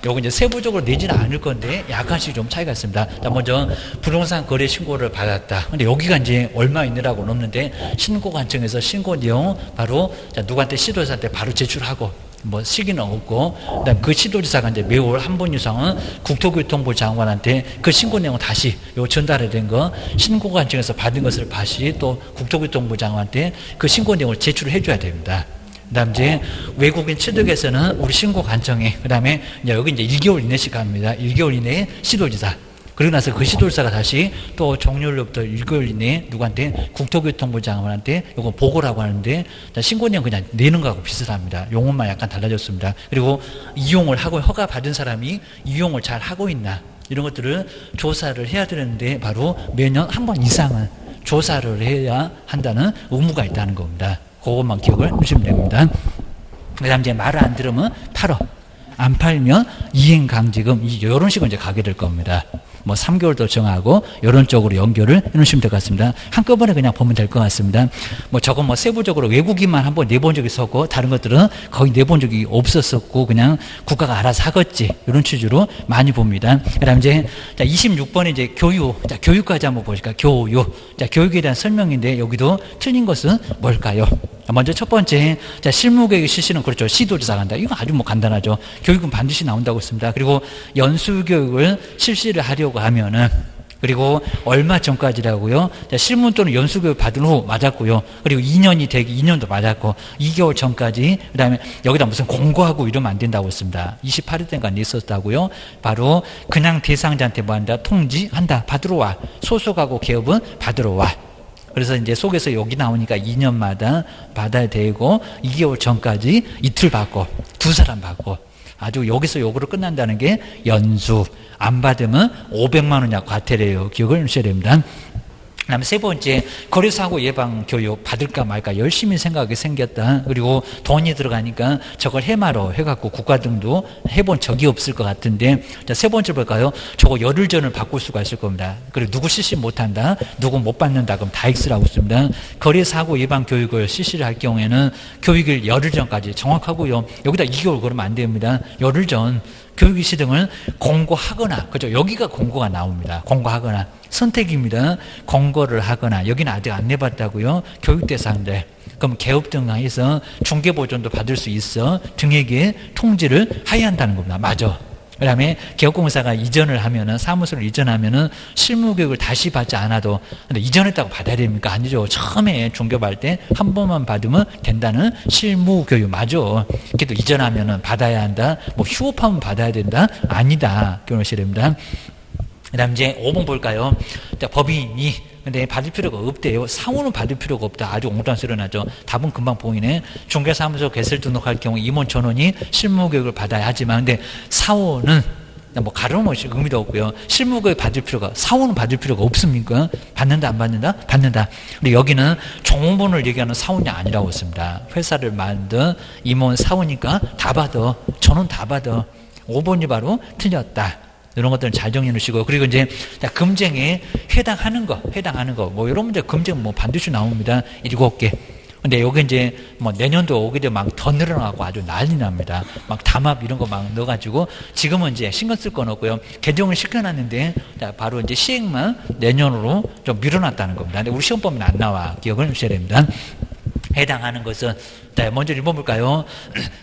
요거 이제 세부적으로 내지는 않을 건데 약간씩 좀 차이가 있습니다. 자, 먼저 부동산 거래 신고를 받았다. 근데 여기가 이제 얼마 있느라고 없는데 신고관청에서 신고 내용 바로 자, 누구한테 시도지사한테 바로 제출하고 뭐 시기는 없고 그다음 그 시도지사가 이제 매월 한 번 이상은 국토교통부 장관한테 그 신고 내용 다시 요 전달이 된 거 신고관청에서 받은 것을 다시 또 국토교통부 장관한테 그 신고 내용을 제출을 해줘야 됩니다. 그다음 이제 외국인 취득에서는 우리 신고관청에 그다음에 이제 여기 이제 1개월 이내씩 합니다. 1개월 이내에 시도지사. 그러고 나서 그 시도지사가 다시 또 종료일로부터 1개월 이내에 누구한테 국토교통부 장관한테 요거 보고라고 하는데 신고 내용 그냥 내는 거하고 비슷합니다. 용어만 약간 달라졌습니다. 그리고 이용을 하고 허가 받은 사람이 이용을 잘 하고 있나 이런 것들을 조사를 해야 되는데 바로 매년 한 번 이상은 조사를 해야 한다는 의무가 있다는 겁니다. 그것만 기억을 하시면 됩니다. 그 다음 이제 말을 안 들으면 팔어. 안 팔면 이행강제금 이런 식으로 이제 가게 될 겁니다. 뭐 3개월도 정하고 이런 쪽으로 연결을 해놓으시면 될 것 같습니다. 한꺼번에 그냥 보면 될 것 같습니다. 뭐 저건 뭐 세부적으로 외국인만 한번 내본 적이 있었고 다른 것들은 거의 내본 적이 없었었고 그냥 국가가 알아서 하겠지 이런 취지로 많이 봅니다. 그다음 이제 자 26번에 이제 교육, 자 교육까지 한번 보실까? 교육, 자 교육에 대한 설명인데 여기도 틀린 것은 뭘까요? 먼저 첫 번째, 자, 실무계획 실시는 그렇죠. 시도지사가 한다. 이거 아주 뭐 간단하죠. 교육은 반드시 나온다고 했습니다. 그리고 연수교육을 실시를 하려고 하면은, 그리고 얼마 전까지라고요. 자, 실무 또는 연수교육 받은 후 맞았고요. 그리고 2년이 되기 2년도 맞았고, 2개월 전까지, 그 다음에 여기다 무슨 공고하고 이러면 안 된다고 했습니다. 28일 때까지 있었다고요. 바로 그냥 대상자한테 뭐 한다? 통지한다. 받으러 와. 소속하고 개업은 받으러 와. 그래서 이제 속에서 여기 나오니까 2년마다 받아야 되고 2개월 전까지 이틀 받고 2사람 받고 아주 여기서 요거로 끝난다는 게 연수 안 받으면 500만 원 과태료예요. 기억을 하셔야 됩니다. 그 다음에 세 번째, 거래사고 예방 교육 받을까 말까 열심히 생각이 생겼다. 그리고 돈이 들어가니까 저걸 해마로 해갖고 국가 등도 해본 적이 없을 것 같은데, 자, 세 번째 볼까요? 저거 열흘 전을 바꿀 수가 있을 겁니다. 그리고 누구 실시 못한다, 누구 못 받는다, 그럼 다 X라고 씁니다. 거래사고 예방 교육을 실시를 할 경우에는 교육일 열흘 전까지 정확하고요. 여기다 2개월 그러면 안 됩니다. 열흘 전 교육이 시등을 공고하거나, 그죠? 여기가 공고가 나옵니다. 공고하거나. 선택입니다. 공고를 하거나, 여기는 아직 안 내봤다고요. 교육 대상들. 그럼 개업 등에서 중개보존도 받을 수 있어 등에게 통지를 하여야 한다는 겁니다. 맞아. 그 다음에 개업공사가 이전을 하면은, 사무소를 이전하면은 실무교육을 다시 받지 않아도, 근데 이전했다고 받아야 됩니까? 아니죠. 처음에 중개할 때 한 번만 받으면 된다는 실무교육, 맞아. 그래도 이전하면은 받아야 한다. 뭐 휴업하면 받아야 된다? 아니다. 기억하셔야 됩니다. 그 다음 이제 5번 볼까요? 자, 법인이 근데 받을 필요가 없대요. 사원은 받을 필요가 없다. 아주 옹단 소리 나죠. 답은 금방 보이네. 중개사무소 개설 등록할 경우 임원 전원이 실무교육을 받아야 하지만, 근데 사원은 뭐 가려놓으시 의미도 없고요. 실무교육 받을 필요가, 사원은 받을 필요가 없습니까? 받는다 안 받는다? 받는다. 근데 여기는 종업원을 얘기하는 사원이 아니라고 했습니다. 회사를 만든 임원 사원이니까 다 받아. 전원 다 받아. 5번이 바로 틀렸다. 이런 것들은 잘 정리해 놓으시고, 그리고 이제 금쟁에 해당하는 거, 뭐 이런 문제 금쟁 뭐 반드시 나옵니다. 7개. 근데 여기 이제 뭐 내년도 오게 되면 막 더 늘어나고 아주 난리 납니다. 막 담합 이런 거 막 넣어가지고, 지금은 이제 신경 쓸 건 없고요. 개정을 시켜놨는데, 자, 바로 이제 시행만 내년으로 좀 밀어놨다는 겁니다. 근데 우리 시험범위는 안 나와. 기억을 하셔야 됩니다. 해당하는 것은, 자, 먼저 읽어볼까요?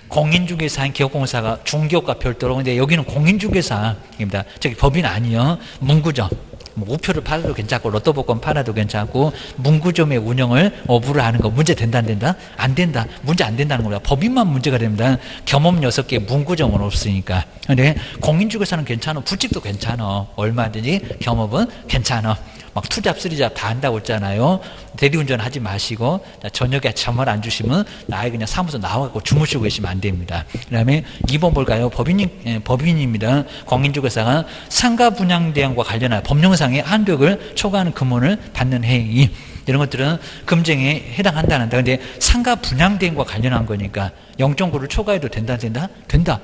공인중개사인 기업공사가 중개업과 별도로, 근데 여기는 공인중개사입니다. 저기 법인 아니요. 문구점. 뭐 우표를 팔아도 괜찮고, 로또 복권 팔아도 괜찮고, 문구점의 운영을 어부를 하는 거 문제 된다, 안 된다? 안 된다. 문제 안 된다는 겁니다. 법인만 문제가 됩니다. 겸업 6개, 문구점은 없으니까. 근데 공인중개사는 괜찮아. 부칙도 괜찮아. 얼마든지 겸업은 괜찮아. 막 투잡, 쓰리잡 다 한다고 했잖아요. 대리운전 하지 마시고, 저녁에 잠을 안 주시면 아예 그냥 사무소 나와갖고 주무시고 계시면 안 됩니다. 그 다음에 2번 볼까요? 법인입니다. 공인중개사가 상가 분양 대행과 관련한 법령상의 한도를 초과하는 금원을 받는 행위. 이런 것들은 금쟁에 해당한다는데, 근데 상가 분양 대행과 관련한 거니까 0.9를 초과해도 된다? 된다.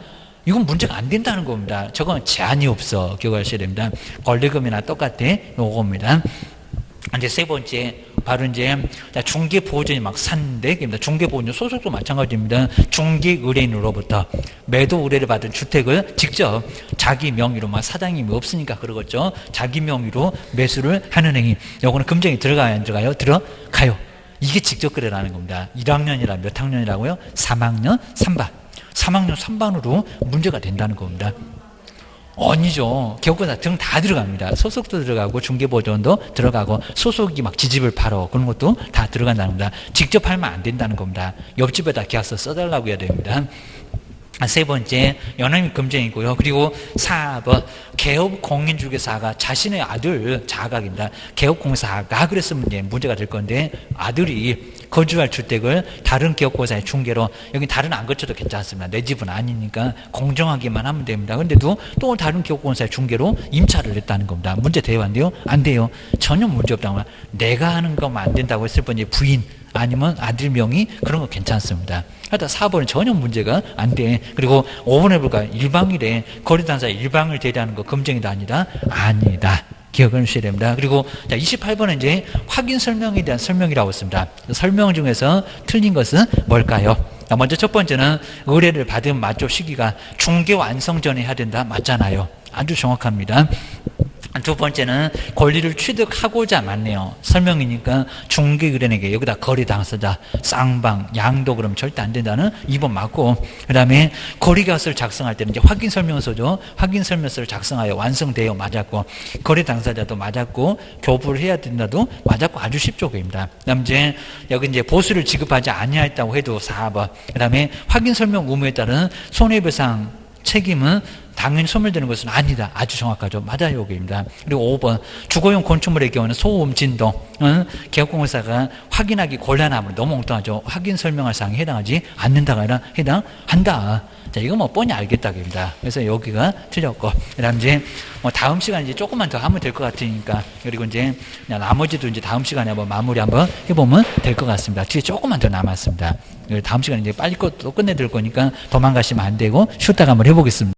이건 문제가 안 된다는 겁니다. 저건 제한이 없어. 기억하셔야 됩니다. 권리금이나 똑같아. 요겁니다. 이제 세 번째, 바로 이제 중개보호전이 막 산대. 중개보호전 소속도 마찬가지입니다. 중개의뢰인으로부터 매도 의뢰를 받은 주택을 직접 자기 명의로, 막 사장님이 없으니까 그러겠죠. 자기 명의로 매수를 하는 행위. 요거는 금쟁이 들어가요, 안 들어가요? 들어가요. 이게 직접 거래라는 겁니다. 1학년이라 몇 학년이라고요? 3학년 3반. 3학년 3반으로 문제가 된다는 겁니다. 아니죠. 기업공사 등 다 들어갑니다. 소속도 들어가고, 중개보전도 들어가고, 소속이 막 지집을 팔어. 그런 것도 다 들어간다는 겁니다. 직접 팔면 안 된다는 겁니다. 옆집에다 계약서 써달라고 해야 됩니다. 세 번째, 연합이 금쟁이고요. 그리고 4번, 개업공인중개사가 자신의 아들, 자각입니다. 개업공사가 그랬으면 이제 문제가 될 건데, 아들이 거주할 주택을 다른 기업공사의 중개로, 여기 다른 안 거쳐도 괜찮습니다. 내 집은 아니니까 공정하게만 하면 됩니다. 근데도 또 다른 기업공사의 중개로 임차를 했다는 겁니다. 문제 돼요, 안 돼요? 안 돼요. 전혀 문제 없다고 하면, 내가 하는 것만 안 된다고 했을 뿐이지 부인, 아니면 아들 명의, 그런 거 괜찮습니다. 하여튼 4번은 전혀 문제가 안 돼. 그리고 5번 해볼까요? 일방이래. 거래당사 일방을 대리하는 거 금쟁이다, 아니다? 아니다. 기억을 하셔야 됩니다. 그리고 28번은 이제 확인 설명에 대한 설명이라고 했습니다. 설명 중에서 틀린 것은 뭘까요? 먼저 첫 번째는 의뢰를 받은 맞죠 시기가 중개 완성 전에 해야 된다. 맞잖아요. 아주 정확합니다. 두 번째는 권리를 취득하고자 맞네요. 설명이니까 중개의뢰인에게 여기다 거래 당사자, 쌍방, 양도 그러면 절대 안 된다는 2번 맞고, 그 다음에 거래계약서를 작성할 때는 이제 확인설명서죠. 확인설명서를 작성하여 완성되어 맞았고, 거래 당사자도 맞았고, 교부를 해야 된다도 맞았고, 아주 쉽죠, 그입니다. 그 다음 이제 여기 이제 보수를 지급하지 아니하였다고 해도 4번. 그 다음에 확인설명 의무에 따른 손해배상 책임은 당연히 소멸되는 것은 아니다. 아주 정확하죠. 맞아요. 여기입니다. 그리고 5번. 주거용 건축물의 경우는 소음, 진동은 개업공사가 확인하기 곤란함으로 너무 엉뚱하죠. 확인 설명할 사항에 해당하지 않는다가 아니라 해당한다. 자, 이거 뭐 뻔히 알겠다입니다. 그래서 여기가 틀렸고. 그 다음 이제 뭐 다음 시간에 이제 조금만 더 하면 될 것 같으니까. 그리고 이제 나머지도 이제 다음 시간에 한번 마무리 한번 해보면 될 것 같습니다. 뒤에 조금만 더 남았습니다. 다음 시간에 이제 빨리 또 끝내드릴 거니까 도망가시면 안 되고 쉬었다가 한번 해보겠습니다.